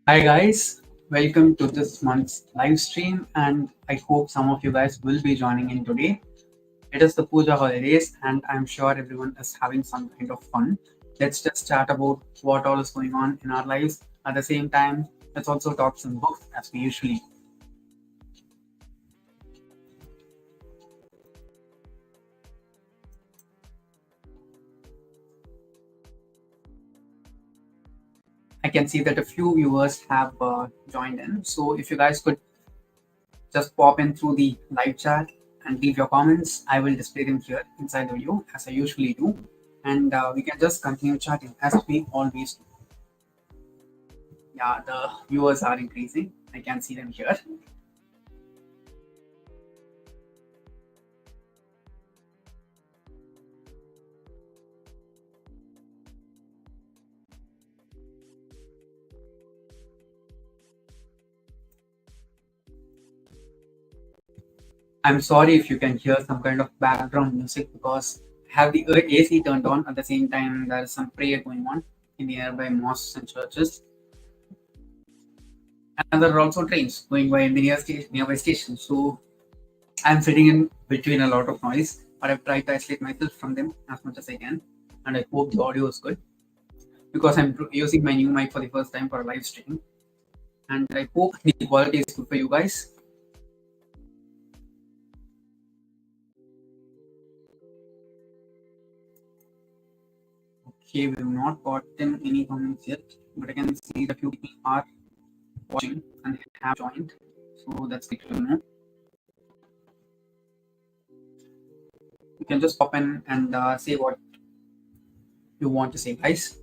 Hi guys, welcome to this month's live stream, and I hope some of you guys will be joining in today. It is the Puja holidays, and I'm sure everyone is having some kind of fun. Let's just chat about what all is going on in our lives. At the same time, let's also talk some books as we usually do. I can see that a few viewers have joined in. So if you guys could just pop in through the live chat and leave your comments, I will display them here inside the video as I usually do. And we can just continue chatting as we always do. Yeah, the viewers are increasing. I can see them here. I'm sorry if you can hear some kind of background music because I have the AC turned on. At the same time, there is some prayer going on in the nearby mosques and churches. And there are also trains going by in the nearby station. So I'm sitting in between a lot of noise, but I've tried to isolate myself from them as much as I can. And I hope the audio is good because I'm using my new mic for the first time for a live stream. And I hope the quality is good for you guys. Okay, we have not gotten any comments yet, but I can see that few people are watching and have joined. So that's good to know. You can just pop in and say what you want to say, guys.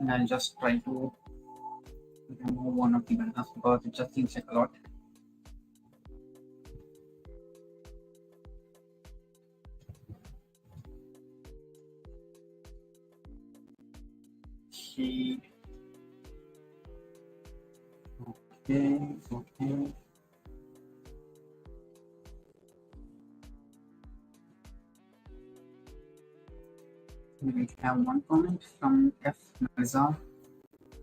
And I'll just try to remove one of the banners because it just seems like a lot. Okay. Okay. We have one comment from F. Mirza.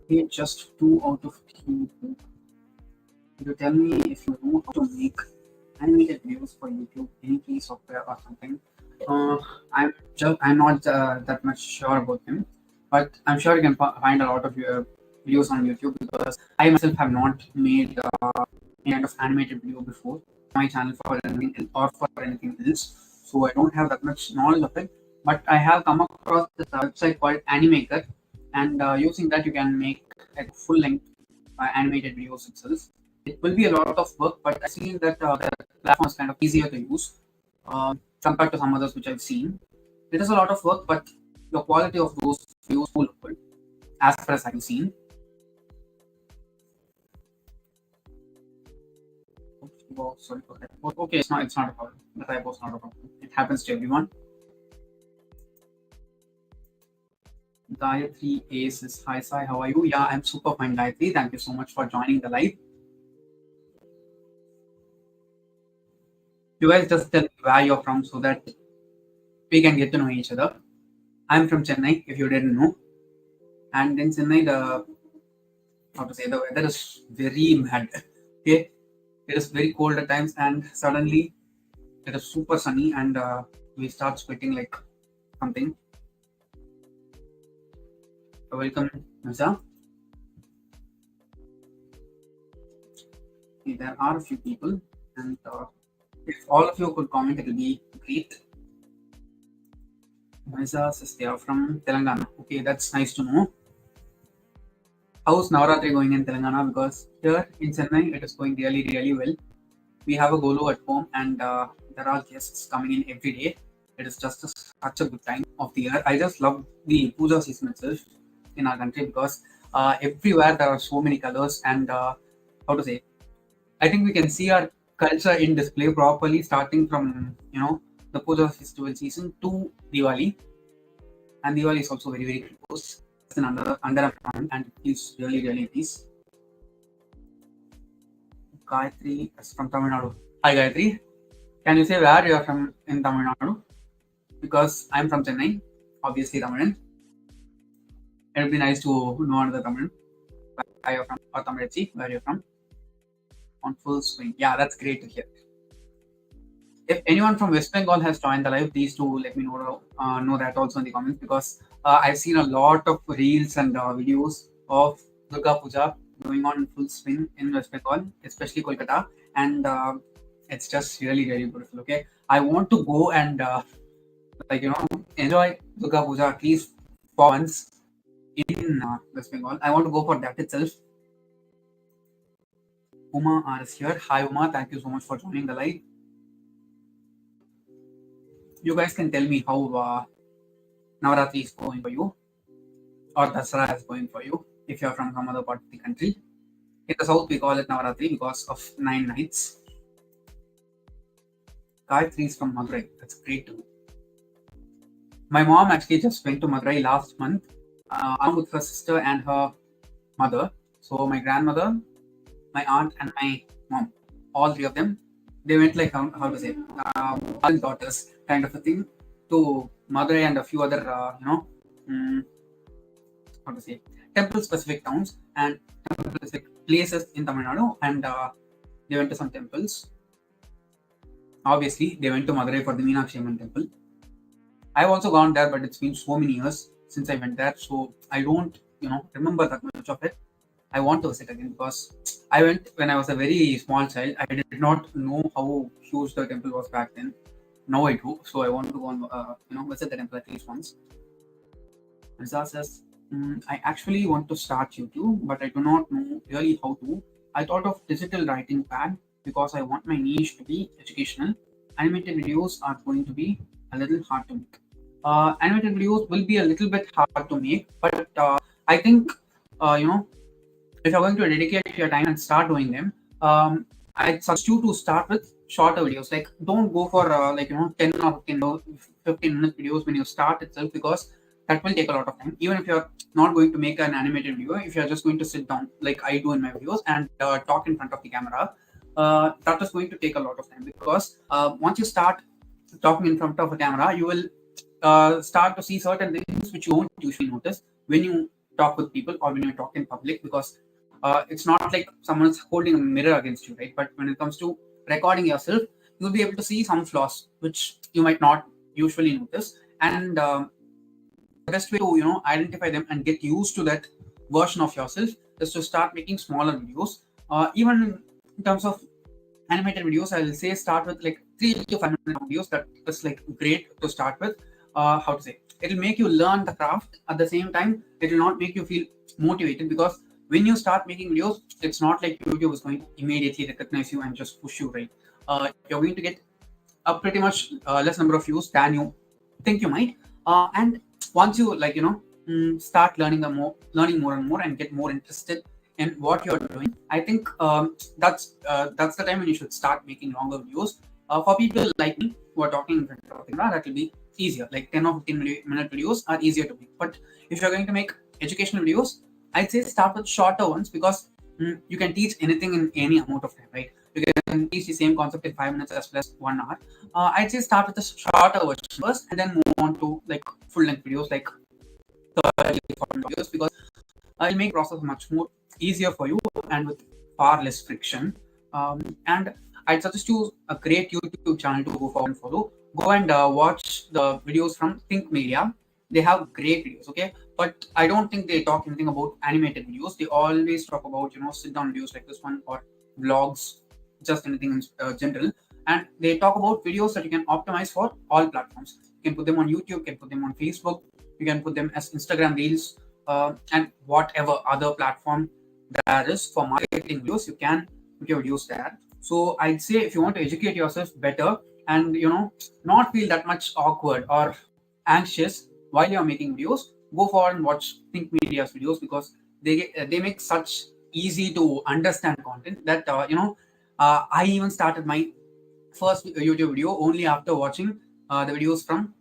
Hey, just 2 out of 3. Could you tell me if you know how to make animated videos for YouTube, any key software or something? Uh, I'm not that much sure about them, but I'm sure you can find a lot of your videos on YouTube because I myself have not made any kind of animated video before my channel for anything or for anything else. So I don't have that much knowledge of it, but I have come across this website called Animaker, and using that you can make a full length animated videos itself. It will be a lot of work, but I see that the platform is kind of easier to use compared to some others which I've seen. It is a lot of work, but the quality of those videos will good as far as I've seen. Oh, sorry for that. Okay, it's not a problem. The typo is not a problem. It happens to everyone. Gayatri A says, hi Sai, how are you? Yeah, I'm super fine, Gayatri. Thank you so much for joining the live. You guys just tell me where you're from so that we can get to know each other. I'm from Chennai, if you didn't know. And in Chennai, the weather is very mad. Okay, it is very cold at times, and suddenly it is super sunny, and we start sweating like something. Welcome, Misa. Okay, there are a few people, and if all of you could comment, it will be great. Misa says they are from Telangana. Okay, that's nice to know. How's Navaratri going in Telangana? Because here in Chennai, it is going really, really well. We have a Golu at home, and there are guests coming in every day. It is just such a good time of the year. I just love the puja season itself in our country because everywhere there are so many colors and how to say. I think we can see our culture in display properly, starting from the puja festival season to Diwali, and Diwali is also very very close. It's under a month, and it feels really really nice. Gayatri is from Tamil Nadu. Hi Gayatri. Can you say where you are from in Tamil Nadu? Because I'm from Chennai, obviously Tamil. It'll be nice to know another comment. Where you're from, or Tamilchi, where you're from. On full swing. Yeah, that's great to hear. If anyone from West Bengal has joined the live, please do let me know that also in the comments, because I've seen a lot of reels and videos of Durga Puja going on in full swing in West Bengal, especially Kolkata, and it's just really really beautiful. Okay, I want to go and enjoy Durga Puja at least for once in West Bengal. I want to go for that itself. Uma is here. Hi Uma, thank you so much for joining the live. You guys can tell me how Navaratri is going for you, or Dasara is going for you, if you're from some other part of the country. In the south, we call it Navaratri because of 9 nights. Gayatri is from Madurai. That's great too. My mom actually just went to Madurai last month, along with her sister and her mother. So my grandmother, my aunt, and my mom, all three of them, they went like how to say, daughters kind of a thing, to Madurai and a few other how to say, temple specific towns and temple specific places in Tamil Nadu, and they went to some temples. Obviously, they went to Madurai for the Meenakshi Amman temple. I've also gone there, but it's been so many years since I went there, so I don't remember that much of it. I want to visit again because I went when I was a very small child. I did not know how huge the temple was back then. Now I do, so I want to go and visit the temple at least once. Rizal says, I actually want to start YouTube, but I do not know really how to. I thought of digital writing pad because I want my niche to be educational. Animated videos are going to be a little hard to make. Animated videos will be a little bit hard to make, but I think if you're going to dedicate your time and start doing them, I suggest you to start with shorter videos. Like, don't go for 10 or 15 minute videos when you start itself, because that will take a lot of time. Even if you're not going to make an animated video, if you're just going to sit down like I do in my videos and talk in front of the camera, that is going to take a lot of time, because once you start talking in front of a camera, you will start to see certain things which you won't usually notice when you talk with people or when you talk in public, because it's not like someone's holding a mirror against you, right? But when it comes to recording yourself, you'll be able to see some flaws which you might not usually notice, and the best way to identify them and get used to that version of yourself is to start making smaller videos. Even in terms of animated videos, I will say start with like 3 to 5 minute videos. That is like great to start with. How to say, it'll make you learn the craft. At the same time, it will not make you feel motivated, because when you start making videos, it's not like YouTube is going to immediately recognize you and just push you, right? You're going to get a pretty much less number of views than you think you might, and once you start learning more and more and get more interested in what you're doing, I think that's the time when you should start making longer videos. For people like me who are talking in front of the camera, that will be easier. Like 10 or 15 minute videos are easier to make. But if you're going to make educational videos, I'd say start with shorter ones, because you can teach anything in any amount of time, right? You can teach the same concept in 5 minutes as well as 1 hour. I'd say start with the shorter version first, and then move on to like full length videos, like 30, 40 videos, because it'll make the process much more easier for you and with far less friction. And I'd suggest you a great YouTube channel to go forward and follow. Go and watch the videos from Think Media. They have great videos, okay? But I don't think they talk anything about animated videos. They always talk about sit down videos like this one, or vlogs, just anything in general. And they talk about videos that you can optimize for all platforms. You can put them on YouTube, you can put them on Facebook, you can put them as Instagram Reels, and whatever other platform there is for marketing videos, you can put your videos there. So I'd say if you want to educate yourself better and not feel that much awkward or anxious while you're making videos, go forward and watch Think Media's videos, because they make such easy to understand content that I even started my first YouTube video only after watching the videos from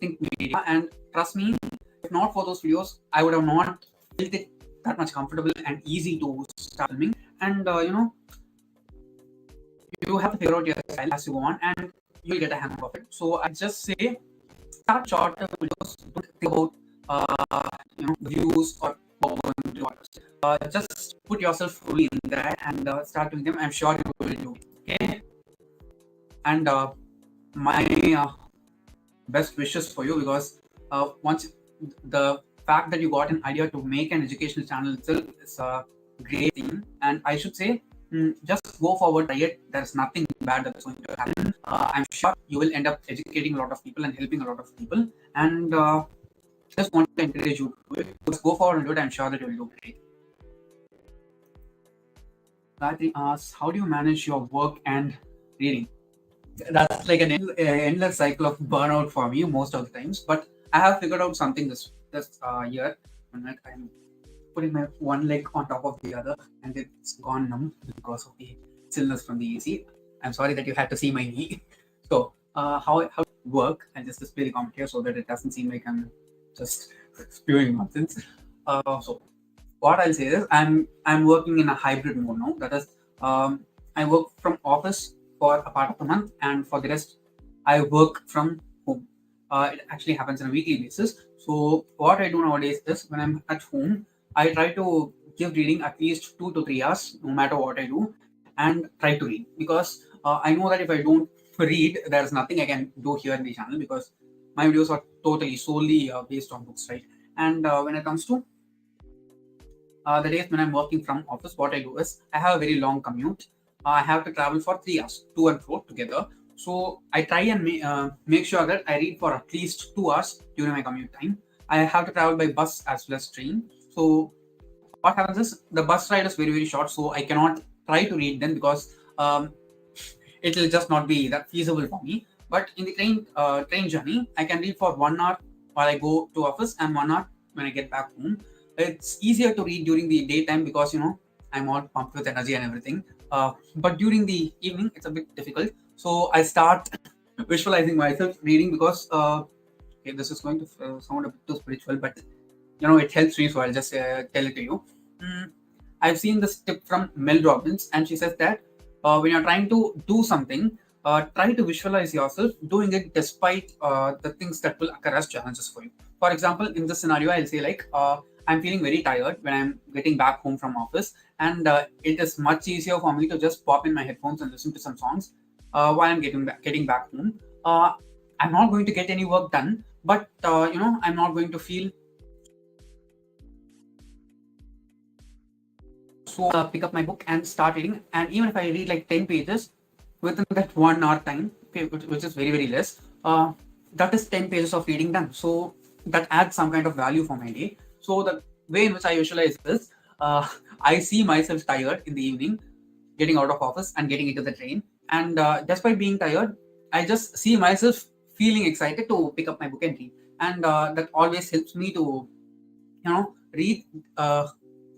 Think Media, and trust me, if not for those videos, I would have not felt it that much comfortable and easy to start filming. And you have to figure out your style as you go on, and you'll get a hang of it. So I just say start shorter videos. Don't think about views or just put yourself fully in that and start doing them. I'm sure you will do it. Okay. And my best wishes for you, because once the fact that you got an idea to make an educational channel itself is a great thing, and I should say, just go forward, try it. There's nothing bad that's going to happen. I'm sure you will end up educating a lot of people and helping a lot of people, and just want to encourage you to do it. Just go forward and do it. I'm sure that you will do great. Gayatri asks, how do you manage your work and reading? That's like an endless cycle of burnout for me most of the times. But I have figured out something this year. When I'm putting my one leg on top of the other, and it's gone numb because of the chillness from the AC. I'm sorry that you had to see my knee. So how it work? I just display the comment here so that it doesn't seem like I'm just spewing nonsense. So what I'll say is I'm working in a hybrid mode now. That is, I work from office for a part of the month, and for the rest, I work from home. It actually happens on a weekly basis. So what I do nowadays is, when I'm at home, I try to give reading at least 2 to 3 hours, no matter what I do, and try to read, because I know that if I don't read, there's nothing I can do here in the channel, because my videos are totally solely based on books, right? And when it comes to the days when I'm working from office, what I do is I have a very long commute. I have to travel for 3 hours, to and fro together. So I try and make sure that I read for at least 2 hours during my commute time. I have to travel by bus as well as train. So what happens is, the bus ride is very, very short, so I cannot try to read then, because it will just not be that feasible for me. But in the train journey, I can read for 1 hour while I go to office, and 1 hour when I get back home. It's easier to read during the daytime, because I'm all pumped with energy and everything. But during the evening, it's a bit difficult. So I start visualizing myself reading, because okay, this is going to sound a bit too spiritual, but it helps me, so I'll just tell it to you. I've seen this tip from Mel Robbins, and she says that when you're trying to do something, try to visualize yourself doing it despite the things that will occur as challenges for you. For example, in this scenario, I'll say, like, I'm feeling very tired when I'm getting back home from office, and it is much easier for me to just pop in my headphones and listen to some songs while I'm getting back home. I'm not going to get any work done, but I'm not going to feel so. Pick up my book and start reading, and even if I read like 10 pages within that 1 hour time, okay, which is very, very less, that is 10 pages of reading done. So that adds some kind of value for my day. So the way in which I visualize this, I see myself tired in the evening, getting out of office and getting into the train, and despite being tired, I just see myself feeling excited to pick up my book and read, and that always helps me to read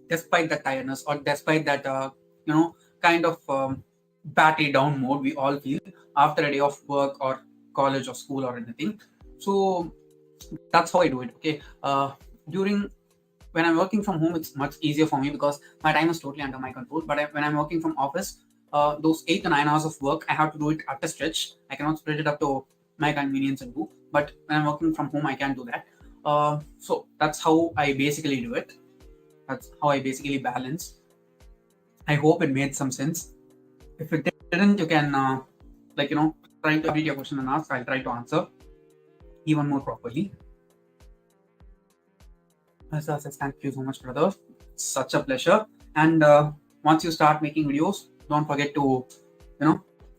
despite the tiredness, or despite that kind of battery down mode we all feel after a day of work or college or school or anything. So that's how I do it. Okay. During when I'm working from home, it's much easier for me, because my time is totally under my control. But when I'm working from office, those 8 to 9 hours of work, I have to do it at a stretch. I cannot spread it up to my convenience and do. But when I'm working from home, I can do that. So that's how I basically do it. That's how I basically balance. I hope it made some sense. If it didn't, you can try to read your question and ask. I'll try to answer even more properly. Says, thank you so much, brother. It's such a pleasure. And once you start making videos, don't forget to,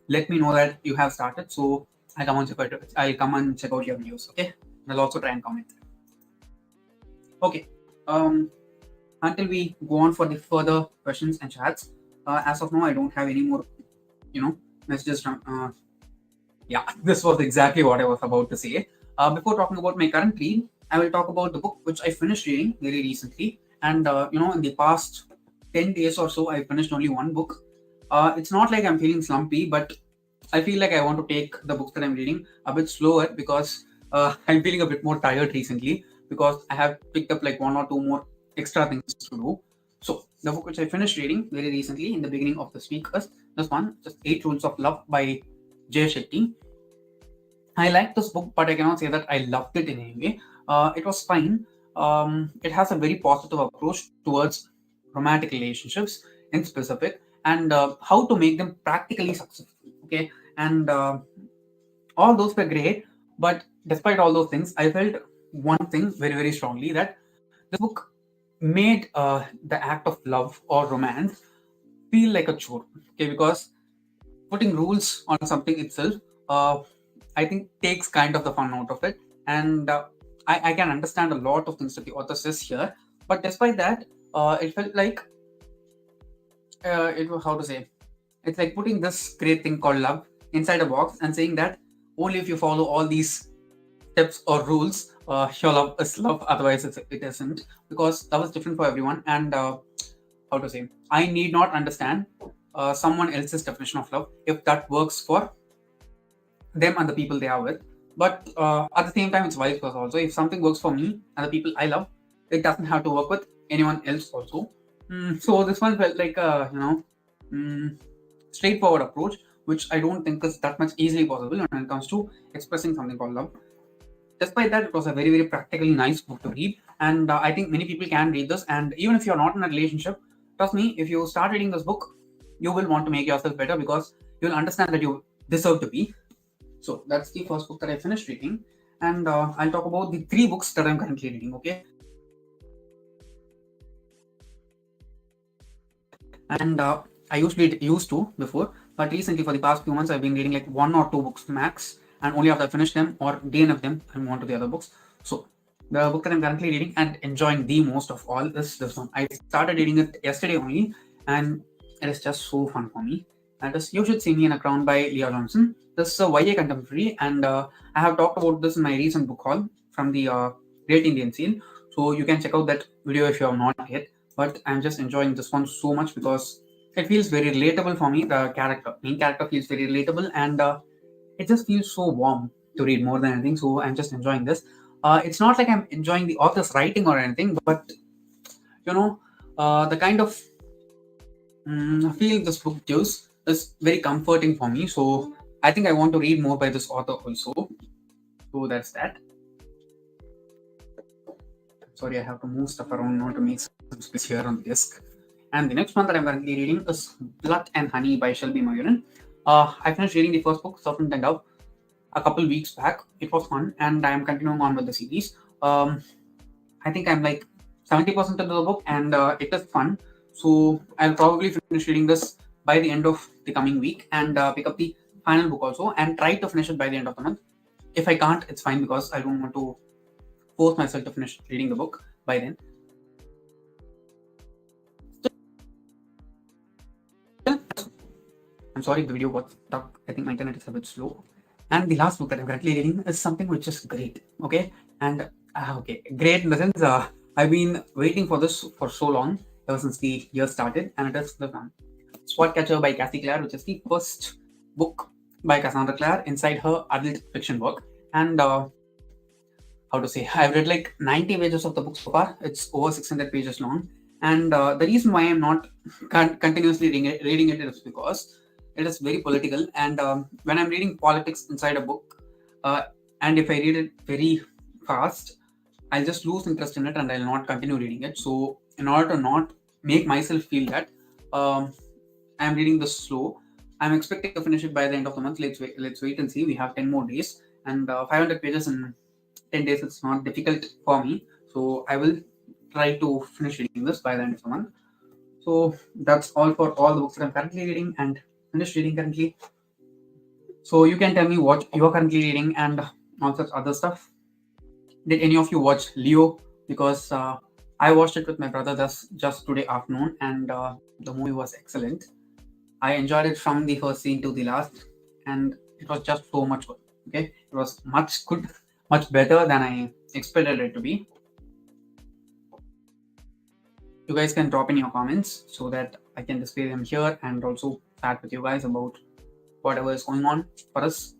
let me know that you have started. So I'll come and check out your videos. Okay. I'll also try and comment. Okay. Until we go on for the further questions and chats, as of now, I don't have any more, messages from. Yeah, this was exactly what I was about to say. Before talking about my current read, I will talk about the book which I finished reading very recently. And, in the past 10 days or so, I finished only one book. It's not like I'm feeling slumpy, but I feel like I want to take the books that I'm reading a bit slower, because I'm feeling a bit more tired recently, because I have picked up like 1 or 2 more extra things to do. So the book which I finished reading very recently in the beginning of this week is this one, just 8 Rules of Love by Jay Shetty. I like this book, but I cannot say that I loved it in any way. It was fine. it has a very positive approach towards romantic relationships in specific, and how to make them practically successful. Okay, and all those were great, but despite all those things, I felt one thing very, very strongly, that this book made the act of love or romance feel like a chore. Okay, because putting rules on something itself, uh, I think takes kind of the fun out of it. And I can understand a lot of things that the author says here, but despite that, it felt like it was, how to say, it's like putting this great thing called love inside a box and saying that only if you follow all these steps or rules, your love is love. Otherwise, it isn't, because love is different for everyone. And how to say, I need not understand someone else's definition of love if that works for them and the people they are with. But at the same time, it's vice versa also. If something works for me and the people I love, it doesn't have to work with anyone else also. So this one felt like a straightforward approach, which I don't think is that much easily possible when it comes to expressing something called love. Despite that, it was a very, very practically nice book to read, and I think many people can read this. And even if you're not in a relationship, trust me, if you start reading this book, you will want to make yourself better, because you'll understand that you deserve to be. So that's the first book that I finished reading, and I'll talk about the three books that I'm currently reading. Okay, and I used to before, but recently for the past few months I've been reading like one or two books max, and only after I finish them or DNF them, I move on to the other books. So the book that I'm currently reading and enjoying the most of all is this one. I started reading it yesterday only, and it is just so fun for me. And this You Should See Me in a Crown by Leah Johnson. This is a YA contemporary, and I have talked about this in my recent book haul from the Great Indian Scene. So you can check out that video if you have not yet. But I'm just enjoying this one so much because it feels very relatable for me. The main character feels very relatable, and it just feels so warm to read more than anything. So I'm just enjoying this. It's not like I'm enjoying the author's writing or anything, but you know, the kind of feel this book gives is very comforting for me. So I think I want to read more by this author also. So that's that. Sorry, I have to move stuff around now to make some space here on the desk. And the next one that I'm currently reading is Blood and Honey by Shelby Moylan. I finished reading the first book, Serpent and Dove, a couple weeks back. It was fun, and I am continuing on with the series. I think I'm like 70% into the book, and it is fun. So I'll probably finish reading this by the end of the coming week, and pick up the final book also, and try to finish it by the end of the month. If I can't, it's fine, because I don't want to force myself to finish reading the book by then. I'm sorry if the video got stuck. I think my internet is a bit slow. And the last book that I'm currently reading is something which is great. Okay. And okay, great in the sense I've been waiting for this for so long, ever since the year started, and it is the Spot Catcher by Cassie Clare, which is the first book by Cassandra Clare inside her adult fiction work. And how to say, I've read like 90 pages of the book so far. It's over 600 pages long. And the reason why I'm not continuously reading it is because it is very political. And when I'm reading politics inside a book, uh, and if I read it very fast, I'll just lose interest in it and I'll not continue reading it. So, in order to not make myself feel that I'm reading this slow, I'm expecting to finish it by the end of the month. Let's wait and see. We have 10 more days, and 500 pages in 10 days. It's not difficult for me. So I will try to finish reading this by the end of the month. So that's all for all the books that I'm currently reading and finished reading currently. So you can tell me what you're currently reading and all such other stuff. Did any of you watch Leo? Because I watched it with my brother just today afternoon, and the movie was excellent. I enjoyed it from the first scene to the last, and it was just so much good. Okay, it was much good, much better than I expected it to be. You guys can drop in your comments so that I can display them here and also chat with you guys about whatever is going on for us.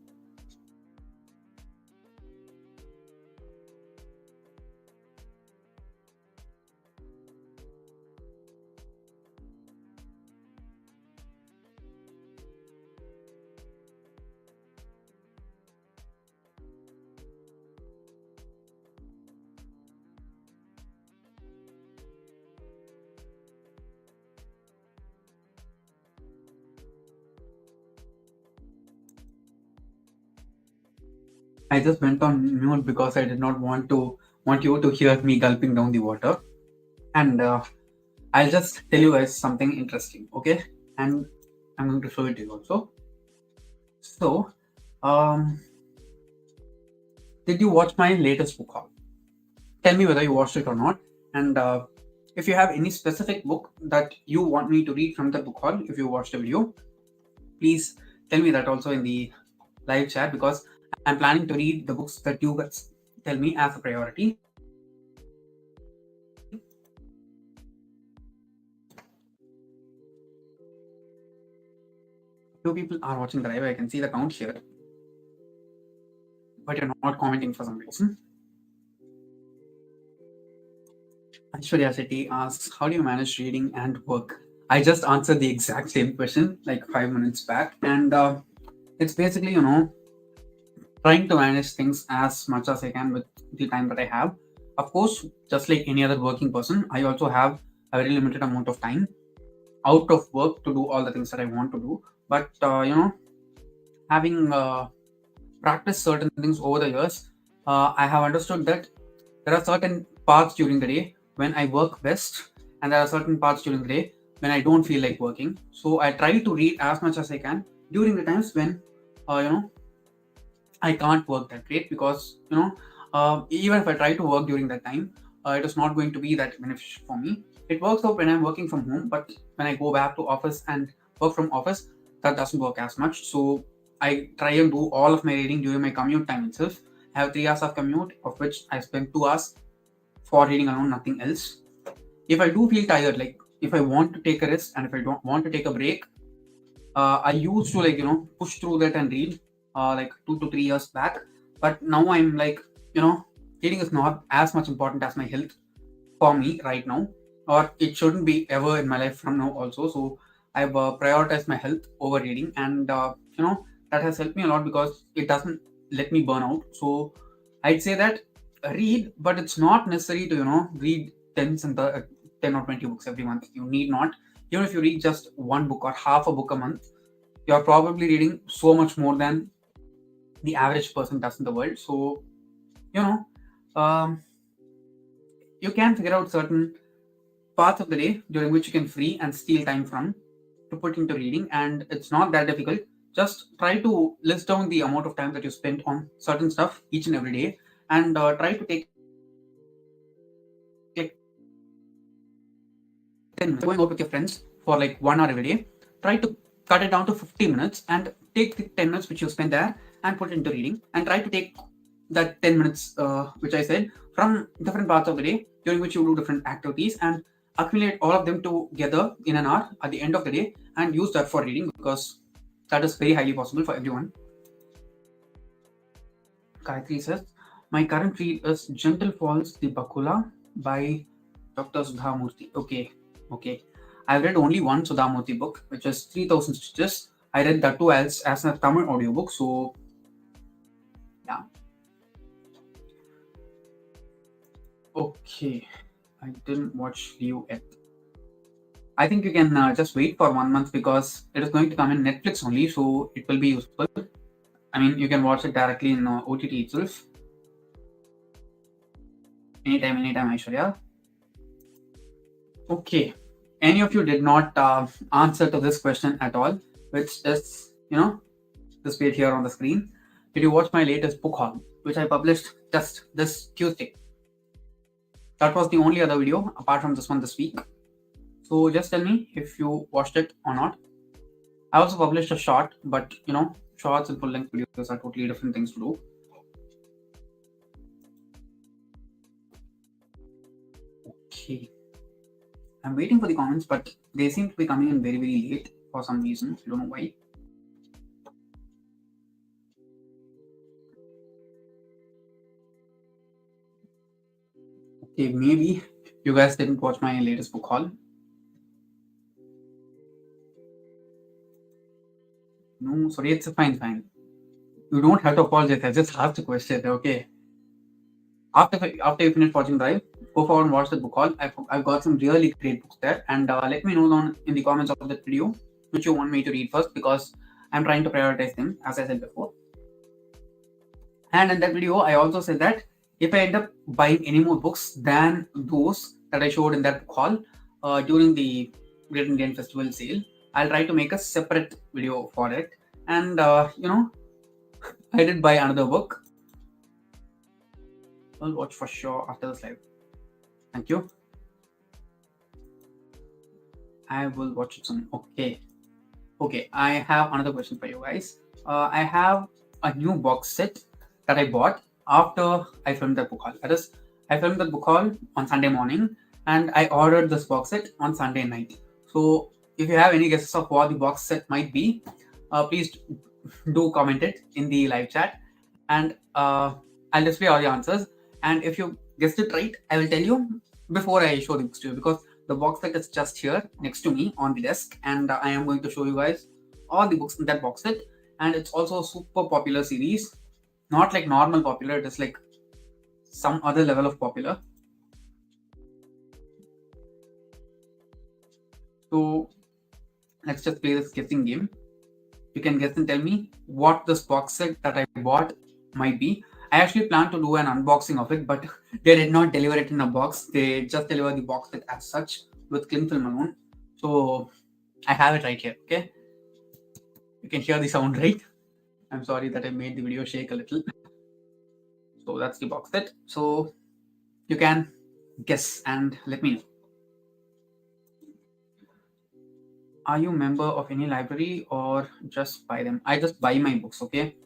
I just went on mute because I did not want you to hear me gulping down the water. And I'll just tell you guys something interesting, okay? And I'm going to show it to you also. So, um, did you watch my latest book haul? Tell me whether you watched it or not. And if you have any specific book that you want me to read from the book haul, if you watched the video, please tell me that also in the live chat, because I'm planning to read the books that you guys tell me as a priority. Two people are watching the live. I can see the count here, but you're not commenting for some reason. Aishwarya Shetty asks, how do you manage reading and work? I just answered the exact same question like 5 minutes back, and it's basically, trying to manage things as much as I can with the time that I have. Of course, just like any other working person, I also have a very limited amount of time out of work to do all the things that I want to do. But having practiced certain things over the years, I have understood that there are certain parts during the day when I work best, and there are certain parts during the day when I don't feel like working. So I try to read as much as I can during the times when, uh, you know, I can't work that great, because even if I try to work during that time, it is not going to be that beneficial for me. It works out when I'm working from home, but when I go back to office and work from office, that doesn't work as much. So I try and do all of my reading during my commute time itself. I have 3 hours of commute, of which I spend 2 hours for reading alone, nothing else. If I do feel tired, like if I want to take a rest and if I don't want to take a break, I used to push through that and read like 2 to 3 years back. But now I'm like, reading is not as much important as my health for me right now, or it shouldn't be ever in my life from now also. So I've prioritized my health over reading, and that has helped me a lot because it doesn't let me burn out. So I'd say that read, but it's not necessary to read 10 or 20 books every month. You need not. Even if you read just one book or half a book a month, you're probably reading so much more than the average person does in the world. So you know um, you can figure out certain parts of the day during which you can free and steal time from to put into reading, and it's not that difficult. Just try to list down the amount of time that you spend on certain stuff each and every day, and try to take like 10 minutes. Going out with your friends for like 1 hour every day, try to cut it down to 50 minutes and take the 10 minutes which you spend there and put it into reading, and try to take that 10 minutes which I said from different parts of the day during which you do different activities, and accumulate all of them together in an hour at the end of the day and use that for reading, because that is very highly possible for everyone. Gayatri says, my current read is Gentle Falls the Bakula by Dr. Sudhamurthy. Okay. I've read only one Sudhamurthy book, which is 3000 Stitches. I read that too as a Tamil audiobook. So, yeah. Okay. I didn't watch Leo yet. I think you can just wait for 1 month because it is going to come in Netflix only, so it will be useful. I mean, you can watch it directly in OTT itself. Anytime, Aishwarya. Okay. Any of you did not answer to this question at all, which is, this page here on the screen. Did you watch my latest book haul, which I published just this Tuesday? That was the only other video apart from this one this week. So just tell me if you watched it or not. I also published a short, but shorts and full length videos are totally different things to do. Okay. I'm waiting for the comments, but they seem to be coming in very, very late for some reason. I don't know why. Okay, maybe you guys didn't watch my latest book haul. No, sorry, it's fine. You don't have to apologize. I just asked a question, okay? After you finish watching Drive, go forward and watch the book haul. I've got some really great books there, and let me know down in the comments of that video which you want me to read first, because I'm trying to prioritize them, as I said before. And in that video, I also said that if I end up buying any more books than those that I showed in that book haul during the Great Indian Festival sale, I'll try to make a separate video for it. And I did buy another book. I'll watch for sure after this live. Thank you. I will watch it soon. Okay, I have another question for you guys. I have a new box set that I bought after I filmed that book haul. That is, I filmed that book haul on Sunday morning and I ordered this box set on Sunday night. So if you have any guesses of what the box set might be, please do comment it in the live chat, and I'll display all the answers. And if you guessed it right, I will tell you before I show the books to you, because the box set is just here next to me on the desk, and I am going to show you guys all the books in that box set. And it's also a super popular series, not like normal popular, it is like some other level of popular. So let's just play this guessing game. You can guess and tell me what this box set that I bought might be. I actually planned to do an unboxing of it, but they did not deliver it in a box. They just delivered the box set as such with cling film alone. So I have it right here. Okay, you can hear the sound, right? I'm sorry that I made the video shake a little. So that's the box set. So you can guess and let me know. Are you a member of any library or just buy them? I just buy my books, okay?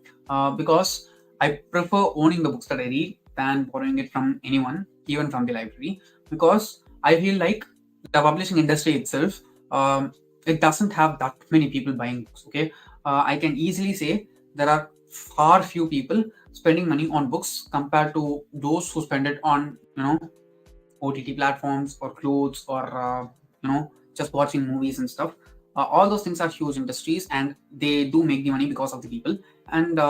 Because I prefer owning the books that I read than borrowing it from anyone, even from the library, because I feel like the publishing industry itself, it doesn't have that many people buying books, okay? I can easily say there are far few people spending money on books compared to those who spend it on, OTT platforms or clothes or, just watching movies and stuff. All those things are huge industries and they do make the money because of the people. And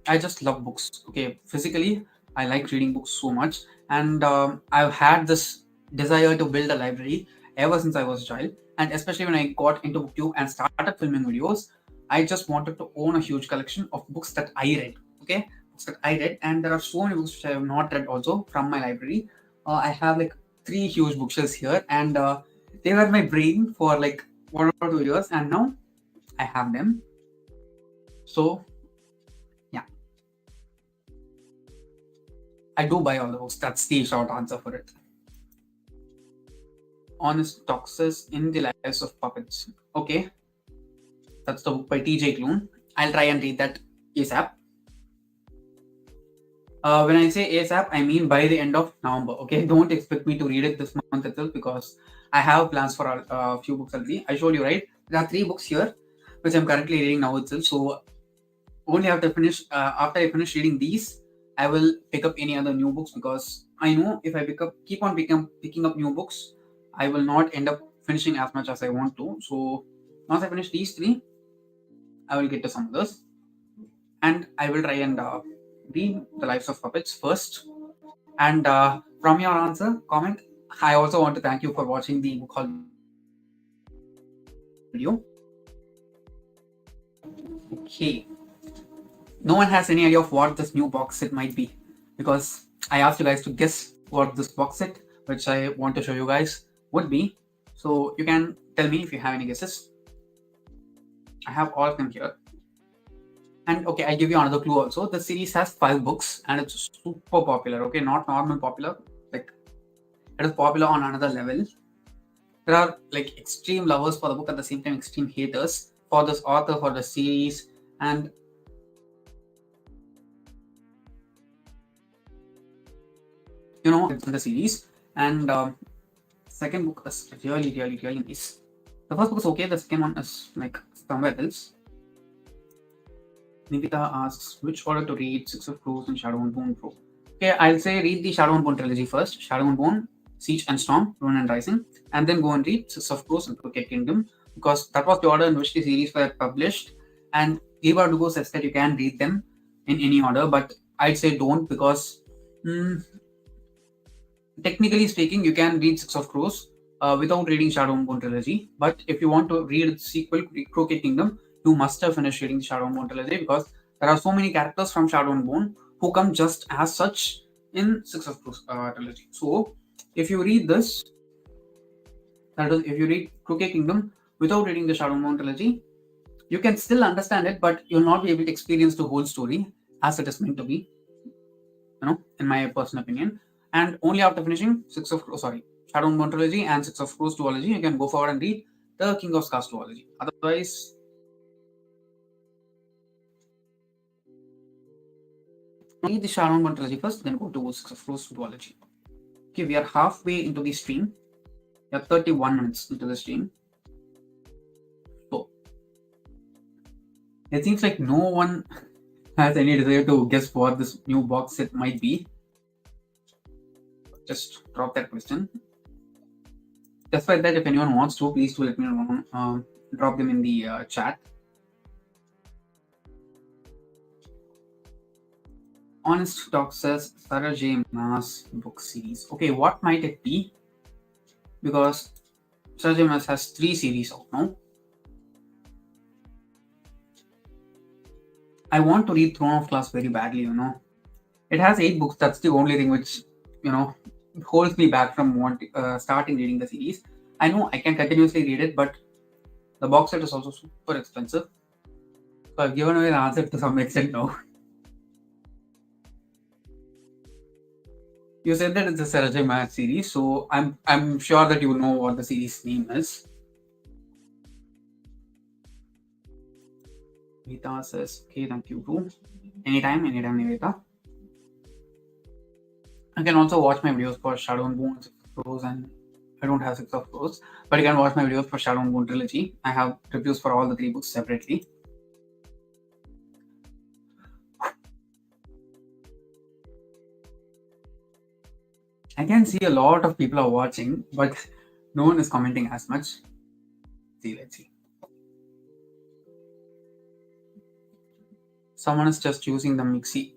I just love books. Okay, physically, I like reading books so much, and I've had this desire to build a library ever since I was a child. And especially when I got into BookTube and started filming videos, I just wanted to own a huge collection of books that I read. Okay, books that I read, and there are so many books which I have not read also from my library. I have like three huge bookshelves here, and they were my brain for like 1 or 2 years, and now I have them. So yeah, I do buy all the books. That's the short answer for it. Honest Toxis in the Lives of Puppets. Okay, that's the book by TJ Klune. I'll try and read that ASAP. When I say ASAP, I mean by the end of November. Okay, don't expect me to read it this month itself, because I have plans for a few books already. I showed you, right? There are 3 books here, which I'm currently reading now itself. So only after I finish reading these, I will pick up any other new books, because I know if I keep on picking up new books, I will not end up finishing as much as I want to. So once I finish these 3, I will get to some others, and I will try and read The Lives of Puppets first. And from your comment, I also want to thank you for watching the book haul video. Okay. No one has any idea of what this new box set might be, because I asked you guys to guess what this box set, which I want to show you guys, would be. So you can tell me if you have any guesses. I have all of them here. And okay, I give you another clue also. The series has 5 books and it's super popular. Okay, not normal popular. Like, it is popular on another level. There are like extreme lovers for the book, at the same time extreme haters for this author, for the series, and it's in the series. And second book is really, really, really nice. The first book is okay. The second one is like somewhere else. Nikita asks which order to read Six of Crows and Shadow and Bone Pro. Okay, I'll say read the Shadow and Bone trilogy first. Shadow and Bone, Siege and Storm, Ruin and Rising, and then go and read Six of Crows and Crooked Kingdom, because that was the order in which the series were published. And Eva Dugo says that you can read them in any order, but I'd say don't, because technically speaking, you can read Six of Crows without reading Shadow and Bone trilogy. But if you want to read the sequel, Crooked Kingdom, you must have finished reading the Shadow and Bone trilogy, because There are so many characters from Shadow and Bone who come just as such in Six of Crows trilogy. So, if you read this, that is, if you read Crooked Kingdom without reading the Shadow and Bone trilogy, you can still understand it, but you'll not be able to experience the whole story as it is meant to be, in my personal opinion. And only after finishing Shadow and Bone trilogy and Six of Crows duology, you can go forward and read the King of Scars duology. Otherwise, read the Shadow and Bone trilogy first, then go to Six of Crows duology. Okay, we are halfway into the stream. We are 31 minutes into the stream. So, it seems like no one has any desire to guess what this new box set might be. Just drop that question. Despite that, if anyone wants to, please do let me know. Drop them in the chat. Honest Talk says Sarah J. Maas book series. Okay, what might it be? Because Sarah J. Maas has 3 series out now. I want to read Throne of Glass very badly, It has 8 books. That's the only thing which, holds me back from starting reading the series. I know I can continuously read it, but the box set is also super expensive. So I've given away the answer to some extent now. You said that it's a Sarah J. Maas series, so I'm sure that you know what the series name is. Nivita says, okay, thank you too. Anytime, Nivita. I can also watch my videos for Shadow and Bone, Six of Crows, and I don't have Six of Crows, but you can watch my videos for Shadow and Bone trilogy. I have reviews for all the 3 books separately. I can see a lot of people are watching, but no one is commenting as much. Let's see. Someone is just using the mixie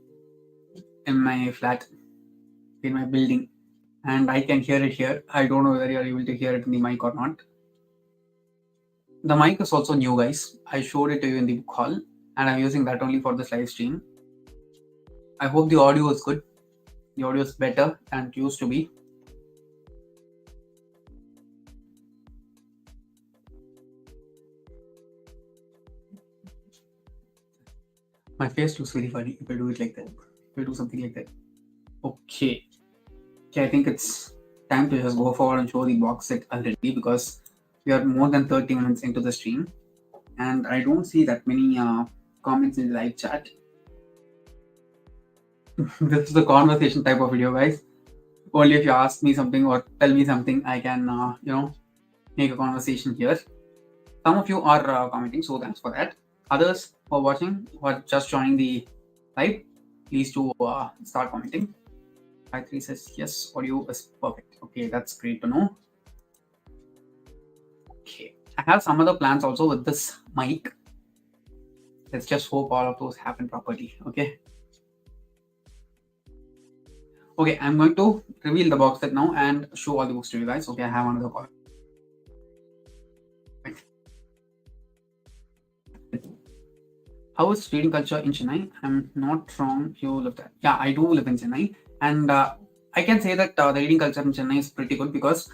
in my flat, in my building, and I can hear it here. I don't know whether you are able to hear it in the mic or not. The mic is also new, guys. I showed it to you in the book hall, and I'm using that only for this live stream. I hope the audio is good. The audio is better than it used to be. My face looks very funny if I do it like that. If I do something like that. Okay, I think it's time to just go forward and show the box set already, because we are more than 30 minutes into the stream and I don't see that many comments in the live chat. This is the conversation type of video, guys. Only if you ask me something or tell me something, I can, make a conversation here. Some of you are commenting, so thanks for that. Others who are watching, who are just joining the live, please do start commenting. 53 says yes, audio is perfect. Okay, that's great to know. Okay, I have some other plans also with this mic. Let's just hope all of those happen properly. Okay, I'm going to reveal the box set now and show all the books to you guys. Okay, I have another call. How is reading culture in Chennai? I'm not wrong. You live there. Yeah, I do live in Chennai, and I can say that the reading culture in Chennai is pretty good, because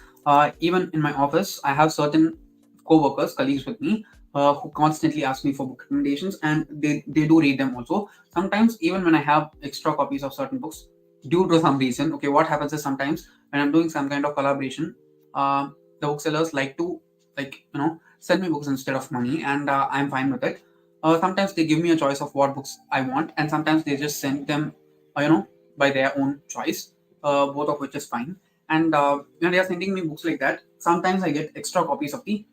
even in my office, I have certain co-workers, colleagues with me, who constantly ask me for book recommendations, and they do read them also. Sometimes, even when I have extra copies of certain books, due to some reason, okay, what happens is sometimes when I'm doing some kind of collaboration, the booksellers like to send me books instead of money, and I'm fine with it. Sometimes they give me a choice of what books I want, and sometimes they just send them, by their own choice, both of which is fine. And when they are sending me books like that, sometimes I get extra copies of the,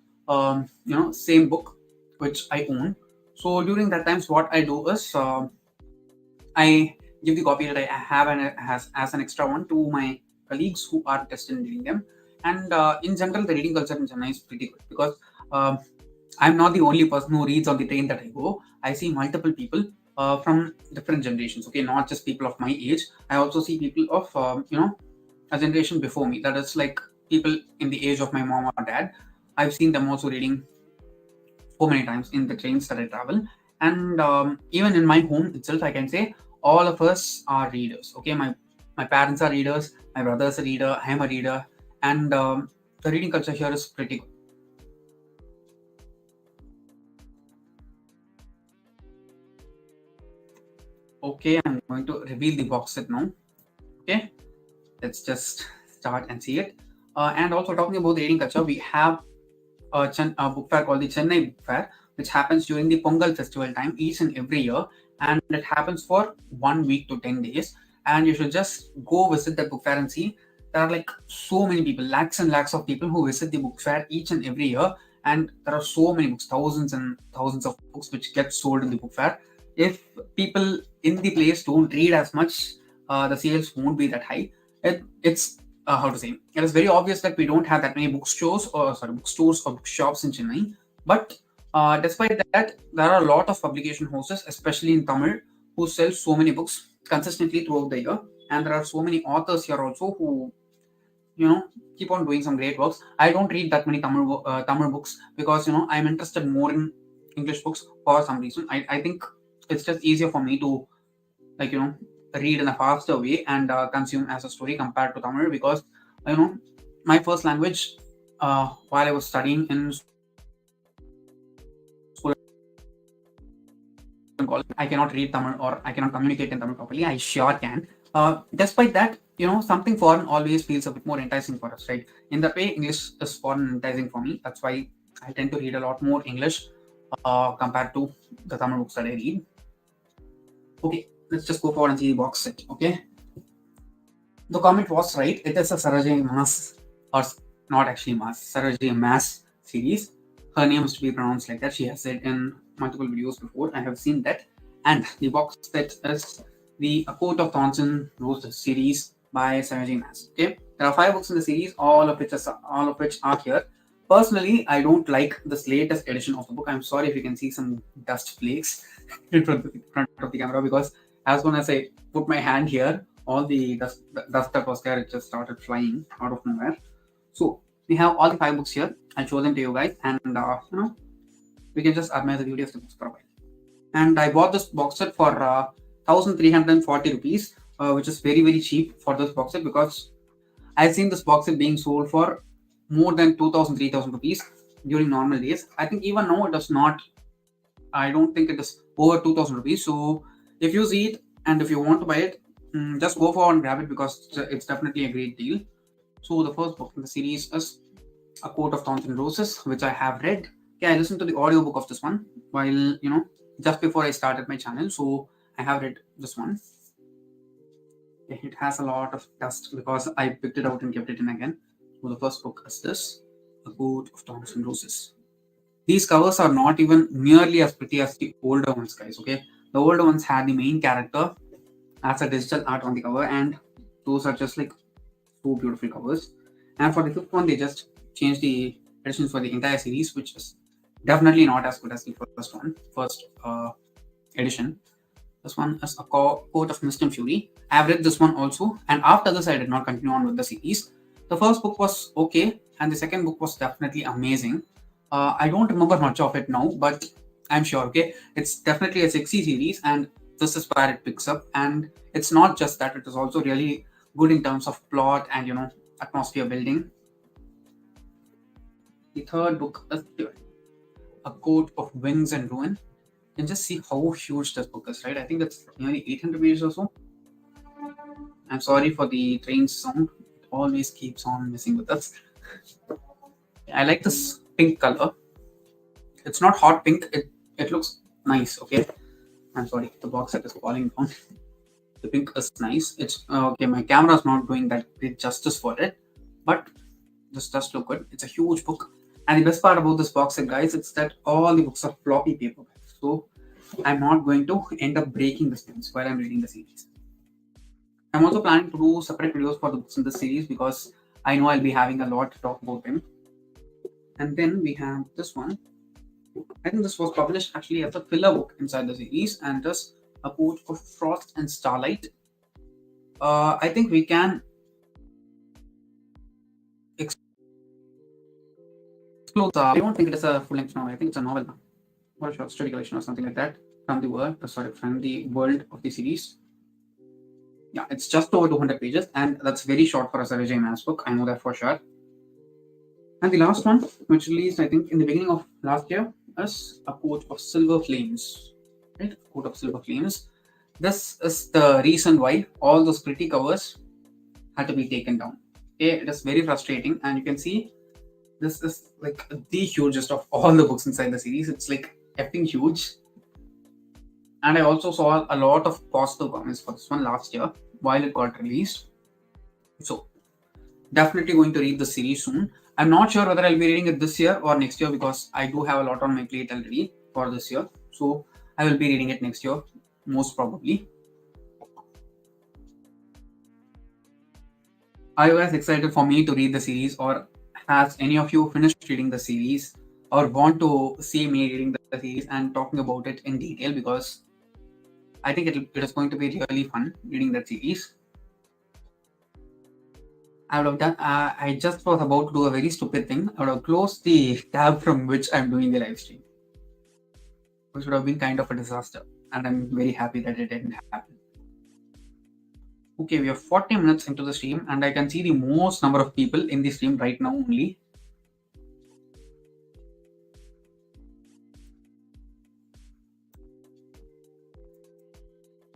same book which I own. So during that times, what I do is I give the copy that I have and as an extra one to my colleagues who are interested in reading them. And in general, the reading culture in Chennai is pretty good, because I'm not the only person who reads on the train that I go. I see multiple people from different generations. Okay, not just people of my age. I also see people of a generation before me. That is like people in the age of my mom or dad. I've seen them also reading so many times in the trains that I travel. And even in my home itself, I can say all of us are readers. Okay, my parents are readers, my brother's a reader, I am a reader, and the reading culture here is pretty good. Okay, I'm going to reveal the box set now. Okay, let's just start and see it. And also talking about the reading culture, we have a book fair called the Chennai Book Fair, which happens during the Pongal festival time each and every year, and it happens for 1 week to 10 days. And you should just go visit that book fair and see. There are like so many people, lakhs and lakhs of people who visit the book fair each and every year, and there are so many books, thousands and thousands of books which get sold in the book fair. If people in the place don't read as much, the sales won't be that high. It's how to say, it is very obvious that we don't have that many bookstores or bookshops in Chennai. But despite that, there are a lot of publication houses, especially in Tamil, who sell so many books consistently throughout the year. And there are so many authors here also who, you know, keep on doing some great works. I don't read that many Tamil books because, I'm interested more in English books for some reason. I think it's just easier for me to, like, read in a faster way and consume as a story compared to Tamil, because my first language, while I was studying in school and college, I cannot read Tamil or I cannot communicate in Tamil properly. I sure can. Despite that, something foreign always feels a bit more enticing for us, right? In that way, English is foreign and enticing for me. That's why I tend to read a lot more English compared to the Tamil books that I read. Okay, let's just go forward and see the box set. Okay, the comment was right. It is a Sarojini Mass, or not actually Mass, Sarojini Mass series. Her name is to be pronounced like that. She has said in multiple videos before. I have seen that. And the box set is the A Court of Thorns and Roses series by Sarojini Mass. Okay, there are 5 books in the series, all of which are here. Personally, I don't like this latest edition of the book. I'm sorry if you can see some dust flakes in front of the camera, because as soon as I put my hand here, all the dust that was there, it just started flying out of nowhere. So we have all the 5 books here. I'll show them to you guys, and we can just admire the beauty of the books for a while. And I bought this box set for 1,340 rupees, which is very very cheap for this box set, because I've seen this box set being sold for more than 2,000, 3,000 rupees during normal days. I think even now it does not. I don't think it is over 2,000 rupees. So if you see it and if you want to buy it, just go for and grab it, because it's definitely a great deal. So the first book in the series is A Court of Thorns and Roses, which I have read. Yeah, I listened to the audiobook of this one while, just before I started my channel. So I have read this one. It has a lot of dust because I picked it out and kept it in again. So the first book is this, A Court of Thorns and Roses. These covers are not even nearly as pretty as the older ones, guys. Okay, the older ones had the main character as a digital art on the cover, and those are just like so beautiful covers. And for the 5th one, they just changed the editions for the entire series, which is definitely not as good as the first edition. This one is A Court of Mist and Fury. I have read this one also, and after this, I did not continue on with the series. The first book was okay, and the second book was definitely amazing. I don't remember much of it now, but I'm sure, okay, it's definitely a sexy series, and this is where it picks up. And it's not just that, it is also really good in terms of plot and, atmosphere building. The third book is A Court of Winds and Ruin. You can just see how huge this book is, right? I think that's nearly 800 pages or so. I'm sorry for the train sound. It always keeps on messing with us. I like this pink color. It's not hot pink. It looks nice. Okay. I'm sorry. The box set is falling down. The pink is nice. It's okay. My camera is not doing that great justice for it, but this does look good. It's a huge book. And the best part about this box set, guys, it's that all the books are floppy paper. So I'm not going to end up breaking the pens while I'm reading the series. I'm also planning to do separate videos for the books in this series, because I know I'll be having a lot to talk about them. And then we have this one. I think this was published actually as a filler book inside the series, and just A Court of Frost and Starlight. I think we can explore. I don't think it is a full-length novel. I think it's a novel or a short story collection or something like that. from the world of the series. Yeah, it's just over 200 pages, and that's very short for a Sarah J. Maas book. I know that for sure. And the last one, which released I think in the beginning of last year, is A Coat of Silver Flames. Right, A Coat of Silver Flames. This is the reason why all those pretty covers had to be taken down. Okay, it is very frustrating, and you can see this is like the hugest of all the books inside the series. It's like effing huge. And I also saw a lot of positive comments for this one last year while it got released. So definitely going to read the series soon. I'm not sure whether I'll be reading it this year or next year because I do have a lot on my plate already for this year. So I will be reading it next year, most probably. Are you guys excited for me to read the series, or has any of you finished reading the series or want to see me reading the series and talking about it in detail? Because I think it is going to be really fun reading that series. I would have done. I just was about to do a very stupid thing. I would have closed the tab from which I'm doing the live stream, which would have been kind of a disaster. And I'm very happy that it didn't happen. Okay, we are 40 minutes into the stream, and I can see the most number of people in the stream right now only.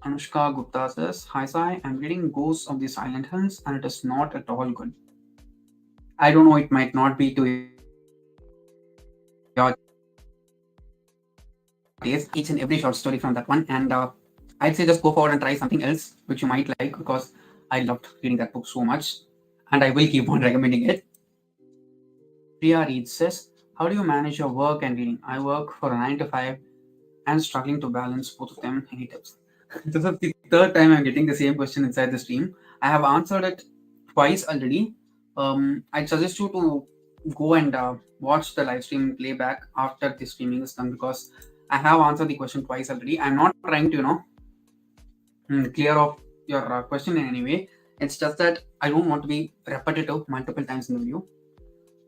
Anushka Gupta says, "Hi Sai, I'm reading Ghosts of the Silent Hills, and it is not at all good." I don't know, it might not be to your taste, each and every short story from that one, and I'd say just go forward and try something else which you might like, because I loved reading that book so much, and I will keep on recommending it. Priya Reed says, "How do you manage your work and reading? I work for a 9 to 5 and struggling to balance both of them. Any tips?" This is the third time I'm getting the same question inside the stream. I have answered it twice already. I'd suggest you to go and watch the live stream playback after the streaming is done, because I have answered the question twice already. I'm not trying to, clear off your question in any way. It's just that I don't want to be repetitive multiple times in the video.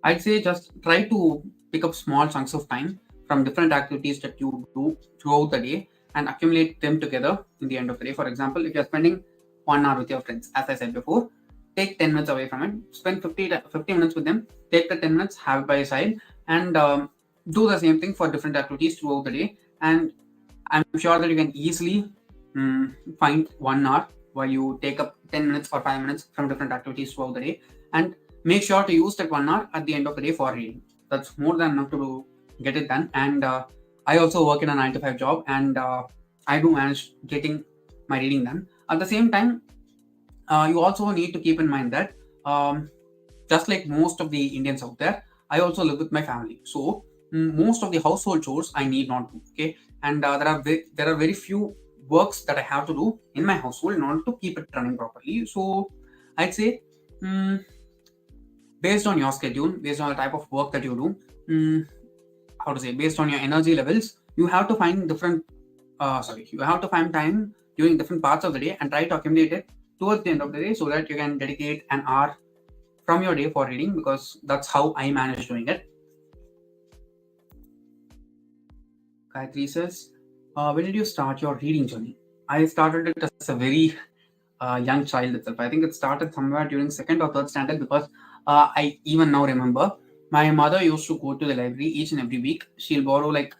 I'd say just try to pick up small chunks of time from different activities that you do throughout the day and accumulate them together in the end of the day. For example, if you're spending 1 hour with your friends, as I said before, take 10 minutes away from it, spend 50 minutes with them, take the 10 minutes, have it by your side, and do the same thing for different activities throughout the day. And I'm sure that you can easily find 1 hour while you take up 10 minutes or 5 minutes from different activities throughout the day, and make sure to use that 1 hour at the end of the day for reading. That's more than enough to get it done. And I also work in a 9 to 5 job, and I do manage getting my reading done. At the same time, you also need to keep in mind that just like most of the Indians out there, I also live with my family. So most of the household chores I need not do. Okay, and there are very few works that I have to do in my household in order to keep it running properly. So I'd say, based on your schedule, based on the type of work that you do, based on your energy levels, you have to find you have to find time during different parts of the day and try to accumulate it towards the end of the day, so that you can dedicate an hour from your day for reading, because that's how I manage doing it. Gayatri says, when did you start your reading journey? I started it as a very young child itself. I think it started somewhere during second or third standard, because I even now remember my mother used to go to the library each and every week. She'll borrow like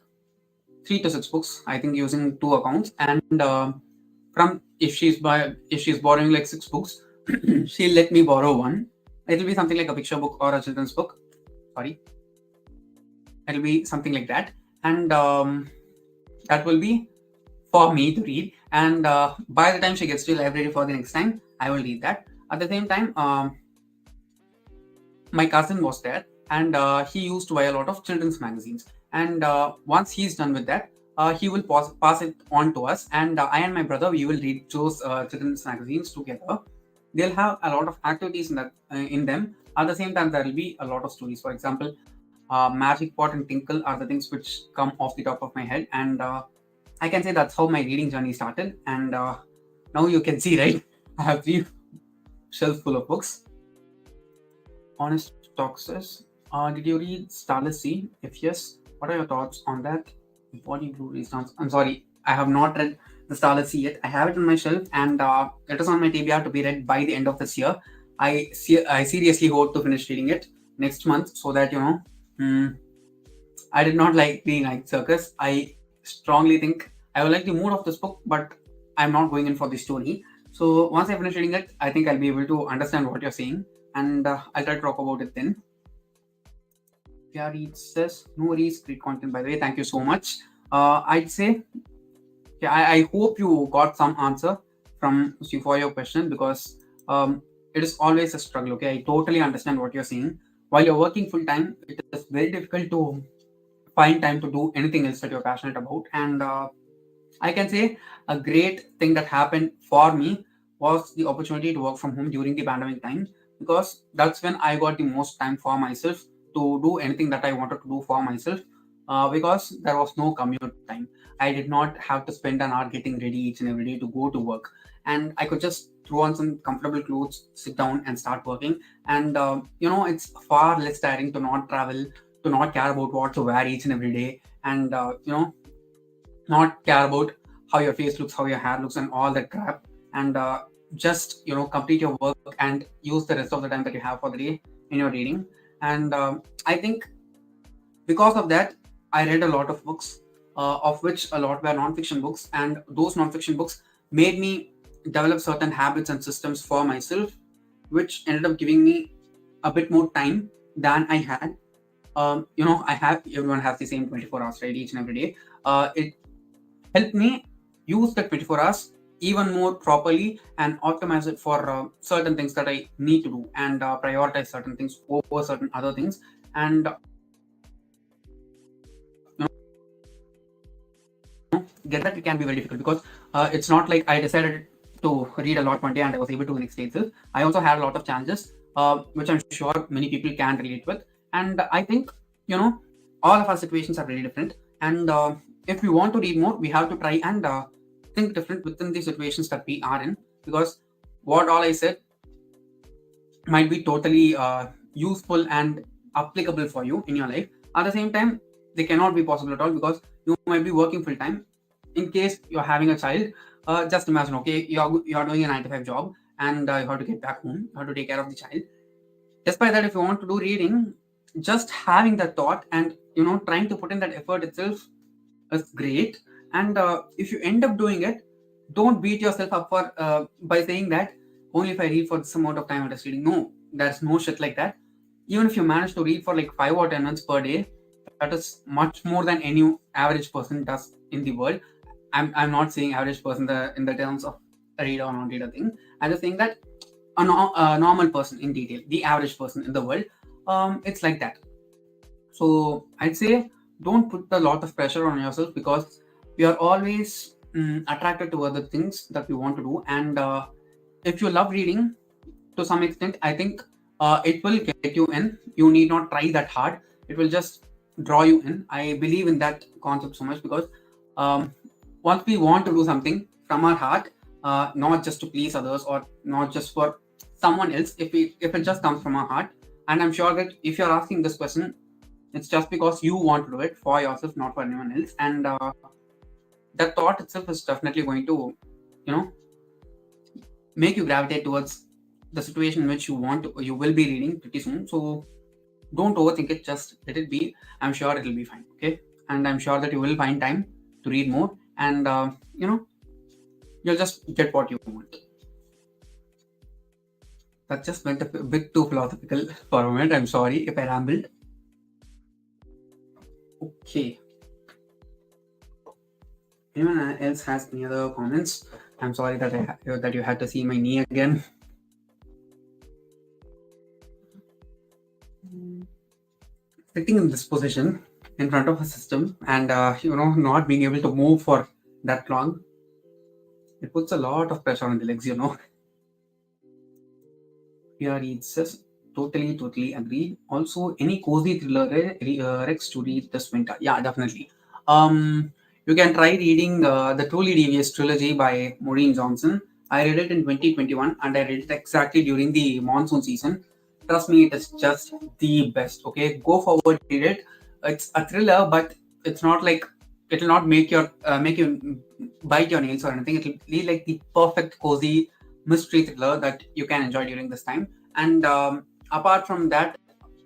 3 to 6 books, I think, using 2 accounts. And if she's borrowing like 6 books, she'll let me borrow one. It'll be something like a picture book or a children's book. Sorry, it'll be something like that, and that will be for me to read. And by the time she gets to the library for the next time, I will read that. At the same time, my cousin was there, and he used to buy a lot of children's magazines. And once he's done with that, he will pass it on to us, and I and my brother, we will read those children's magazines together. They'll have a lot of activities in them. At the same time, there will be a lot of stories. For example, Magic Pot and Tinkle are the things which come off the top of my head, and I can say that's how my reading journey started. And now you can see, right? I have 3 shelves full of books. Honest Talk says, did you read Starless Sea? If yes, what are your thoughts on that? Body Blue Resistance. I'm sorry, I have not read The Starless Sea yet. I have it on my shelf, and it is on my TBR to be read by the end of this year. I seriously hope to finish reading it next month, so that mm, I did not like the night circus. I strongly think I will like the mood of this book, but I'm not going in for the story. So once I finish reading it, I think I'll be able to understand what you're saying, and I'll try to talk about it then. Yeah, read says no worries, great content by the way. Thank you so much. I'd say, yeah, I hope you got some answer from you for your question, because it is always a struggle. Okay, I totally understand what you're saying. While you're working full time, it is very difficult to find time to do anything else that you're passionate about. And I can say a great thing that happened for me was the opportunity to work from home during the pandemic time, because that's when I got the most time for myself to do anything that I wanted to do for myself, because there was no commute time. I did not have to spend an hour getting ready each and every day to go to work, and I could just throw on some comfortable clothes, sit down, and start working. And it's far less tiring to not travel, to not care about what to wear each and every day, and not care about how your face looks, how your hair looks, and all that crap, and just complete your work and use the rest of the time that you have for the day in your reading. And I think because of that, I read a lot of books, of which a lot were non-fiction books, and those non-fiction books made me develop certain habits and systems for myself, which ended up giving me a bit more time than I had. I have everyone has the same 24 hours, right, each and every day. It helped me use the 24 hours even more properly and optimize it for certain things that I need to do, and prioritize certain things over certain other things. And get that it can be very difficult, because it's not like I decided to read a lot one day and I was able to the next day itself. I also had a lot of challenges, which I'm sure many people can relate with. And I think, all of our situations are very different. And if we want to read more, we have to try and think different within the situations that we are in, because what all I said might be totally useful and applicable for you in your life. At the same time, they cannot be possible at all, because you might be working full time. In case you're having a child, just imagine, okay, you're doing a 9 to 5 job, and you have to get back home, you have to take care of the child. Despite that, if you want to do reading, just having that thought and trying to put in that effort itself is great. And if you end up doing it, don't beat yourself up for by saying that only if I read for this amount of time I'm just reading. No, there's no shit like that. Even if you manage to read for like 5 or 10 minutes per day, that is much more than any average person does in the world. I'm not saying average person in the terms of a reader or non-reader thing. I'm just saying that a normal person in detail, the average person in the world, it's like that. So I'd say don't put a lot of pressure on yourself, because we are always attracted to other things that we want to do. And if you love reading to some extent, I think it will get you in. You need not try that hard. It will just draw you in. I believe in that concept so much, because um, once we want to do something from our heart, not just to please others or not just for someone else, if it just comes from our heart, and I'm sure that if you're asking this question, it's just because you want to do it for yourself, not for anyone else. And that thought itself is definitely going to, you know, make you gravitate towards the situation which you will be reading pretty soon. So don't overthink it, just let it be. I'm sure it'll be fine. Okay. And I'm sure that you will find time to read more, and you'll just get what you want. That just went a bit too philosophical for a moment. I'm sorry if I rambled. Okay. Anyone else has any other comments? I'm sorry that that you had to see my knee again. Sitting in this position in front of a system, and not being able to move for that long, it puts a lot of pressure on the legs. Here it says totally agree. Also, any cozy thriller Rex to read this winter? Yeah, definitely. You can try reading the Truly Devious trilogy by Maureen Johnson. I read it in 2021, and I read it exactly during the monsoon season. Trust me, it is just the best. Okay, go forward, read it. It's a thriller, but it's not like it'll not make you bite your nails or anything. It'll be like the perfect cozy mystery thriller that you can enjoy during this time. And apart from that,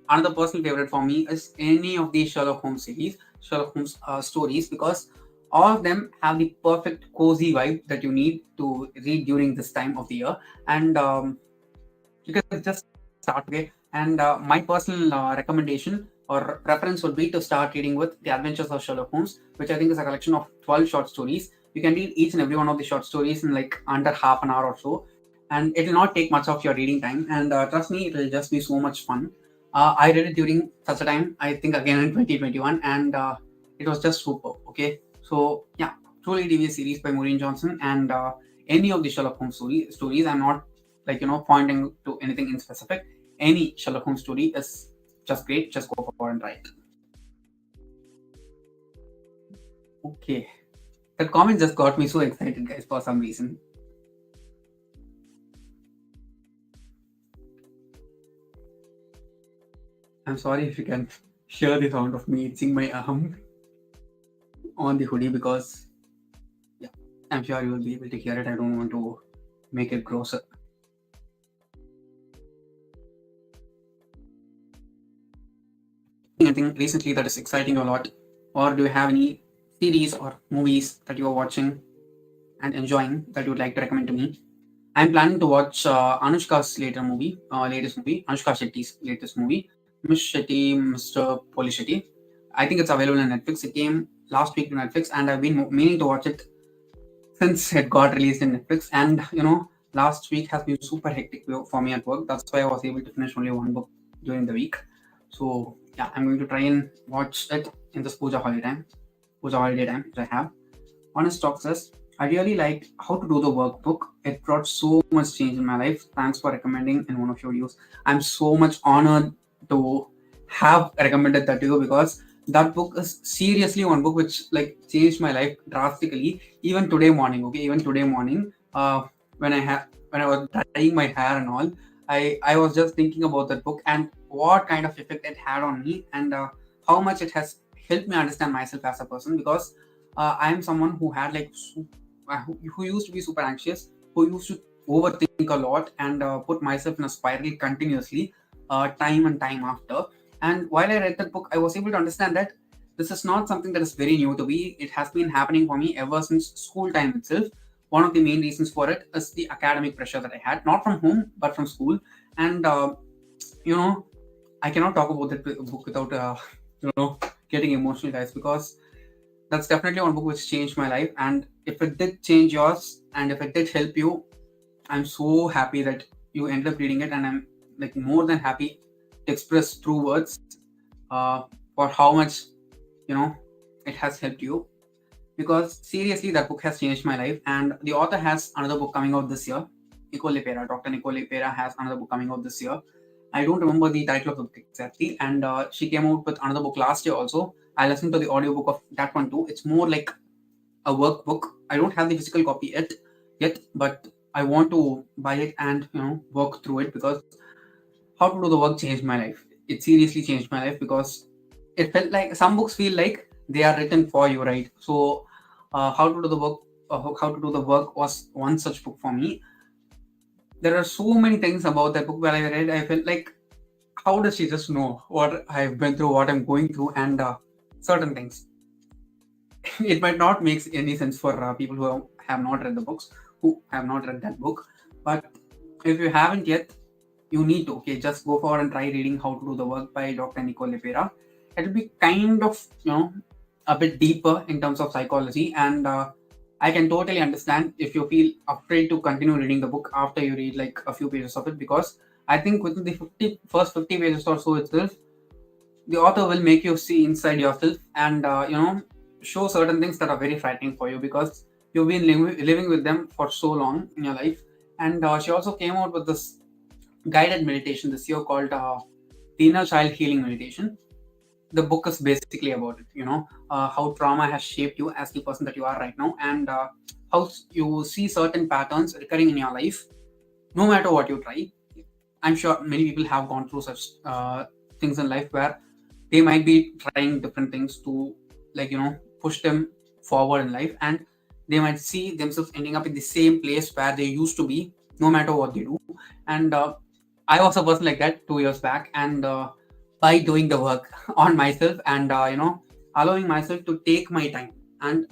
another personal favorite for me is any of the Sherlock Holmes series, Sherlock Holmes stories, because all of them have the perfect cozy vibe that you need to read during this time of the year. And you can just start, okay? And my personal recommendation or preference would be to start reading with The Adventures of Sherlock Holmes, which I think is a collection of 12 short stories. You can read each and every one of the short stories in like under half an hour or so, and it will not take much of your reading time. And trust me, it will just be so much fun. I read it during such a time, I think again in 2021, and it was just super. Okay, so yeah, truly devious series by Maureen Johnson, and any of the Sherlock Holmes stories. I'm not like pointing to anything in specific. Any Sherlock Holmes story is just great. Just go for and try it. Okay, that comment just got me so excited, guys, for some reason. I'm sorry if you can hear the sound of me itching my arm on the hoodie, because yeah, I'm sure you will be able to hear it. I don't want to make it grosser. Anything recently that is exciting you a lot, or do you have any series or movies that you are watching and enjoying that you would like to recommend to me? I'm planning to watch Anushka's latest movie, Anushka Shetty's latest movie, Miss Shetty, Mr. Poli Shetty. I think it's available on Netflix. It came last week to Netflix, and I've been meaning to watch it since it got released in Netflix. And last week has been super hectic for me at work. That's why I was able to finish only one book during the week. So yeah, I'm going to try and watch it in this Puja holiday time that I have. Honest talk says, I really liked How to Do the Workbook. It brought so much change in my life. Thanks for recommending in one of your videos. I'm so much honored to have recommended that to you, because that book is seriously one book which like changed my life drastically. Even today morning, okay, even today morning, when I was dyeing my hair and all, I was just thinking about that book and what kind of effect it had on me, and how much it has helped me understand myself as a person, because I am someone who had like who used to be super anxious, who used to overthink a lot and put myself in a spiral continuously, time and time after. And while I read that book, I was able to understand that this is not something that is very new to me. It has been happening for me ever since school time itself. One of the main reasons for it is the academic pressure that I had, not from home but from school. And you know, I cannot talk about that book without getting emotional, guys, because that's definitely one book which changed my life. And if it did change yours, and if it did help you, I'm so happy that you ended up reading it, and I'm like more than happy to express through words uh, for how much it has helped you. Because seriously, that book has changed my life. And the author has another book coming out this year. Dr. Nicole Pera has another book coming out this year. I don't remember the title of the book exactly. And she came out with another book last year also. I listened to the audiobook of that one too. It's more like a workbook. I don't have the physical copy yet, but I want to buy it and work through it, because How to Do the Work changed my life. It seriously changed my life, because it felt like some books feel like they are written for you, right? So, How to Do the Work was one such book for me. There are so many things about that book where I read. I felt like, how does she just know what I've been through, what I'm going through, and certain things. It might not make any sense for people who have not read the books, who have not read that book. But if you haven't yet, you need to, okay, just go forward and try reading How to Do the Work by Dr. Nicole Pera. It'll be kind of, a bit deeper in terms of psychology, and I can totally understand if you feel afraid to continue reading the book after you read like a few pages of it, because I think within the first 50 pages or so itself, the author will make you see inside yourself, and show certain things that are very frightening for you, because you've been living with them for so long in your life. And she also came out with this guided meditation this year called the Inner Child Healing Meditation. The book is basically about it, how trauma has shaped you as the person that you are right now, and how you see certain patterns recurring in your life no matter what you try. I'm sure many people have gone through such things in life where they might be trying different things to push them forward in life, and they might see themselves ending up in the same place where they used to be, no matter what they do. And I was a person like that 2 years back, and by doing the work on myself, and allowing myself to take my time and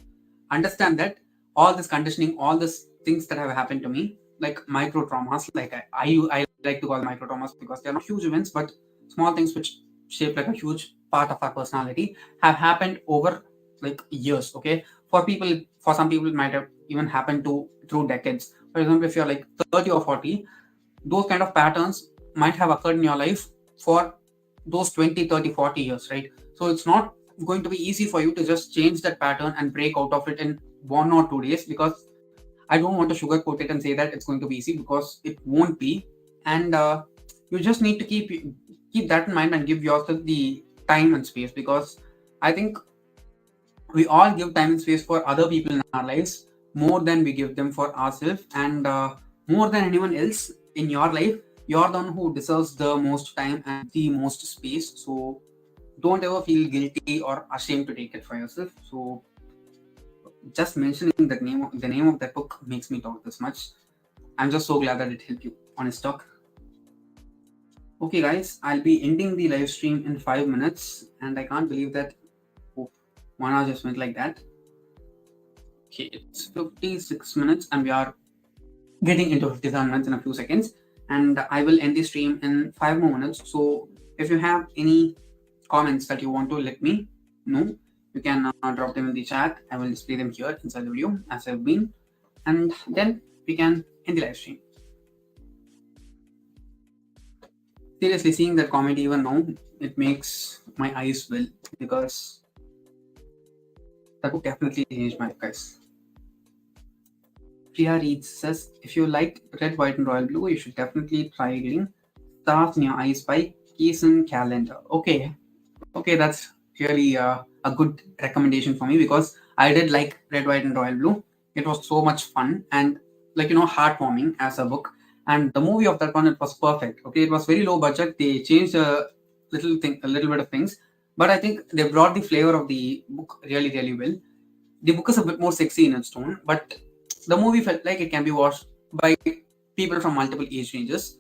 understand that all this conditioning, all these things that have happened to me, like micro traumas, like I like to call micro traumas because they're not huge events, but small things which shape like a huge part of our personality, have happened over like years. Okay, for some people, it might have even happened to through decades. For example, if you're like 30 or 40, those kind of patterns might have occurred in your life for those 20, 30, 40 years, right? So it's not going to be easy for you to just change that pattern and break out of it in 1 or 2 days, because I don't want to sugarcoat it and say that it's going to be easy, because it won't be. And you just need to keep that in mind and give yourself the time and space, because I think we all give time and space for other people in our lives more than we give them for ourselves. And more than anyone else in your life, you're the one who deserves the most time and the most space. So don't ever feel guilty or ashamed to take it for yourself. So just mentioning the name of that book makes me talk this much. I'm just so glad that it helped you. Honest talk. Okay, guys, I'll be ending the live stream in 5 minutes, and I can't believe that 1 hour just went like that. Okay, it's 56 minutes, and we are getting into 57 minutes in a few seconds, and I will end the stream in 5 more minutes. So if you have any comments that you want to let me know, you can drop them in the chat. I will display them here inside the video as I've been, and then we can end the live stream. Seriously, seeing that comment even now, it makes my eyes well, because that would definitely change my life, guys. Priya Reeds says, if you like red, white, and royal blue, you should definitely try reading Stars in Your Eyes by Keeson Calendar. Okay, that's really a good recommendation for me, because I did like red, white, and royal blue. It was so much fun and heartwarming as a book. And the movie of that one, it was perfect. Okay, it was very low budget. They changed a little bit of things, but I think they brought the flavor of the book really, really well. The book is a bit more sexy in its tone, but the movie felt like it can be watched by people from multiple age ranges.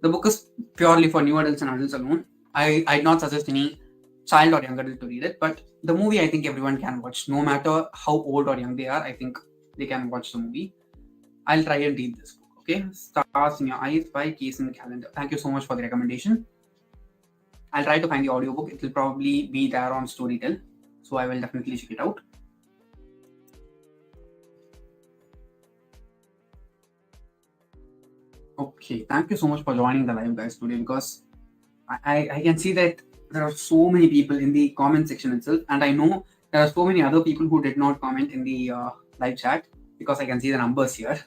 The book is purely for new adults and adults alone. I'd not suggest any child or young adult to read it, but the movie I think everyone can watch, no matter how old or young they are. I think they can watch the movie. I'll try and read this book. Okay, Stars in Your Eyes by Keeson Calendar. Thank you so much for the recommendation. I'll try to find the audiobook. It will probably be there on Storytel, so I will definitely check it out. Okay, thank you so much for joining the live, guys, today, because I can see that there are so many people in the comment section itself, and I know there are so many other people who did not comment in the live chat, because I can see the numbers here.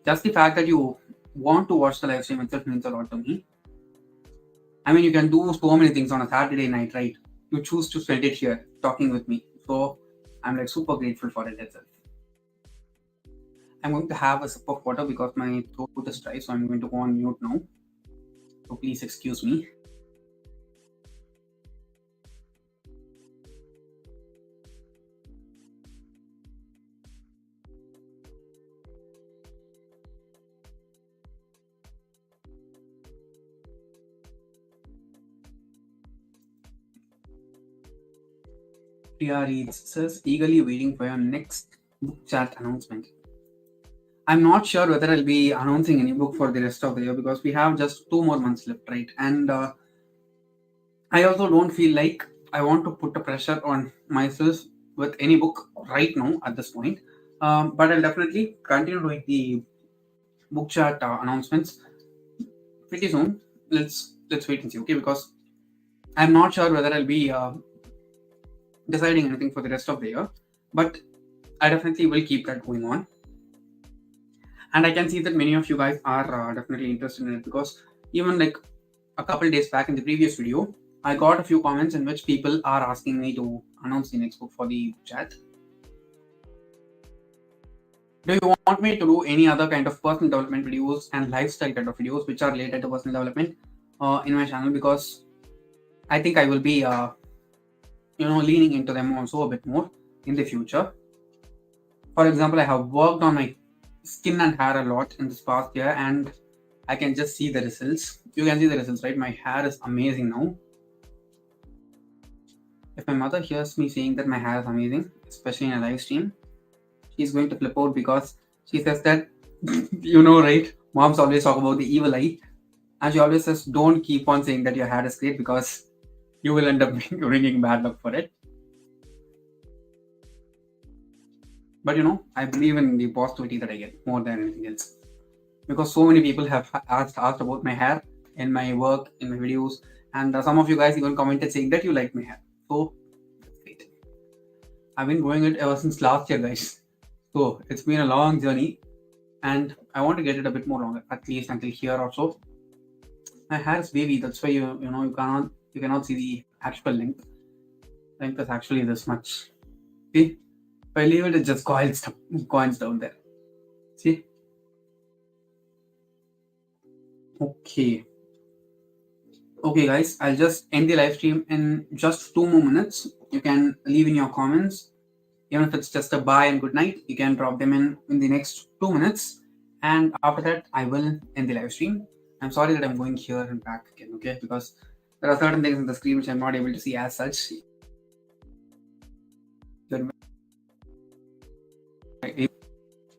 Just the fact that you want to watch the live stream itself means a lot to me. I mean, you can do so many things on a Saturday night, right? You choose to spend it here talking with me. So I'm like super grateful for it itself. I'm going to have a sip of water because my throat is dry, so I'm going to go on mute now. So please excuse me. Priya Reeds says, eagerly waiting for your next book chat announcement. I'm not sure whether I'll be announcing any book for the rest of the year, because we have just 2 more months left, right? And I also don't feel like I want to put a pressure on myself with any book right now at this point. But I'll definitely continue doing the book chat announcements pretty soon. Let's wait and see, okay? Because I'm not sure whether I'll be deciding anything for the rest of the year, but I definitely will keep that going on. And I can see that many of you guys are definitely interested in it, because even like a couple days back in the previous video, I got a few comments in which people are asking me to announce the next book for the chat. Do you want me to do any other kind of personal development videos and lifestyle kind of videos which are related to personal development in my channel? Because I think I will be leaning into them also a bit more in the future. For example, I have worked on my skin and hair a lot in this past year, and I can just see the results. You can see the results, right? My hair is amazing now. If my mother hears me saying that my hair is amazing, especially in a live stream, she's going to flip out because she says that, right? Moms always talk about the evil eye, and she always says, don't keep on saying that your hair is great because you will end up bringing bad luck for it. But I believe in the positivity that I get more than anything else. Because so many people have asked about my hair in my work, in my videos, and some of you guys even commented saying that you like my hair. So that's great. I've been growing it ever since last year, guys. So it's been a long journey, and I want to get it a bit more longer, at least until here or so. My hair is wavy, that's why you cannot see the actual length. Length is actually this much. See? If I leave it, it just coins down there. See? Okay. Okay, guys, I'll just end the live stream in just 2 more minutes. You can leave in your comments. Even if it's just a bye and good night, you can drop them in the next 2 minutes. And after that, I will end the live stream. I'm sorry that I'm going here and back again, okay? Because there are certain things on the screen which I'm not able to see as such.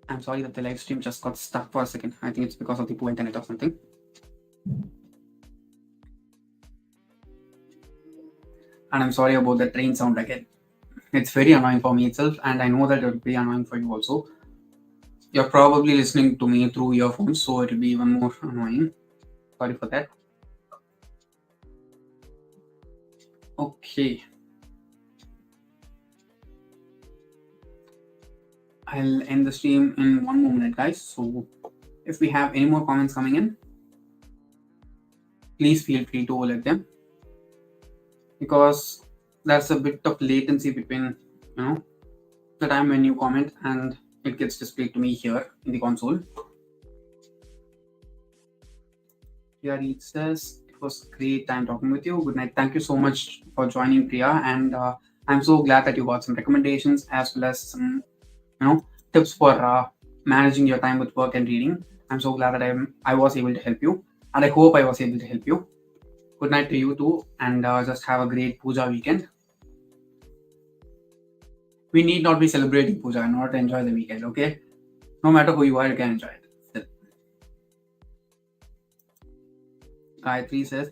I'm sorry that the live stream just got stuck for a second. I think it's because of the poor internet or something. And I'm sorry about the train sound again. It's very annoying for me itself, and I know that it will be annoying for you also. You're probably listening to me through earphones, so it will be even more annoying. Sorry for that. Okay. I'll end the stream in 1 more minute, guys. So if we have any more comments coming in, please feel free to let them, because there's a bit of latency between the time when you comment and it gets displayed to me here in the console. Priya Reed says, it was a great time talking with you. Good night. Thank you so much for joining, Priya. And I'm so glad that you got some recommendations as well as some, tips for managing your time with work and reading. I'm so glad that I was able to help you. And I hope I was able to help you. Good night to you too. And just have a great puja weekend. We need not be celebrating puja in order to enjoy the weekend, okay? No matter who you are, you can enjoy it. Still. Gayatri says,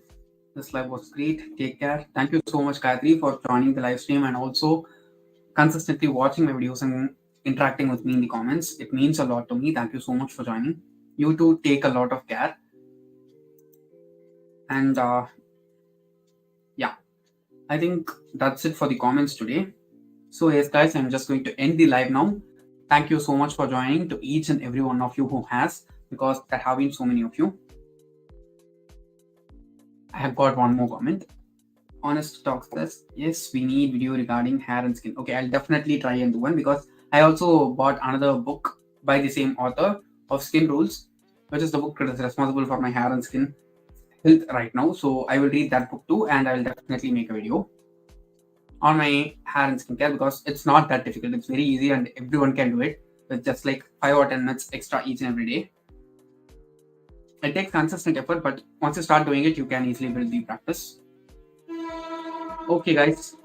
this live was great. Take care. Thank you so much, Gayatri, for joining the live stream and also consistently watching my videos and interacting with me in the comments. It means a lot to me. Thank you so much for joining. You too take a lot of care. And yeah, I think that's it for the comments today. So yes, guys, I'm just going to end the live now. Thank you so much for joining, to each and every one of you who has, because there have been so many of you. I have got one more comment. Honest Talk says, yes, we need video regarding hair and skin. Okay, I'll definitely try and do one, because I also bought another book by the same author of Skin Rules, which is the book that is responsible for my hair and skin health right now. So I will read that book too, and I will definitely make a video on my hair and skincare, because it's not that difficult. It's very easy and everyone can do it with just like 5 or 10 minutes extra each and every day. It takes consistent effort, but once you start doing it, you can easily build the practice. Okay, guys,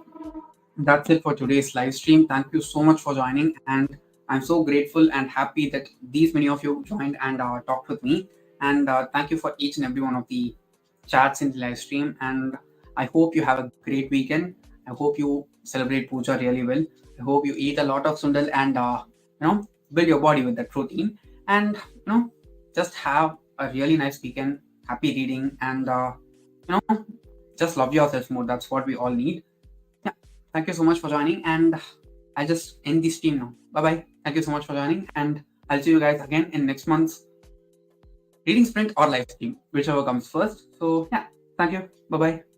that's it for today's live stream. Thank you so much for joining, and I'm so grateful and happy that these many of you joined and talked with me. And thank you for each and every one of the chats in the live stream. And I hope you have a great weekend. I hope you celebrate puja really well. I hope you eat a lot of sundal and build your body with that protein. And just have a really nice weekend. Happy reading, and just love yourself more. That's what we all need. Yeah. Thank you so much for joining, and I'll just end the stream now. Bye bye. Thank you so much for joining, and I'll see you guys again in next month's reading sprint or live stream, whichever comes first. So yeah, thank you. Bye bye.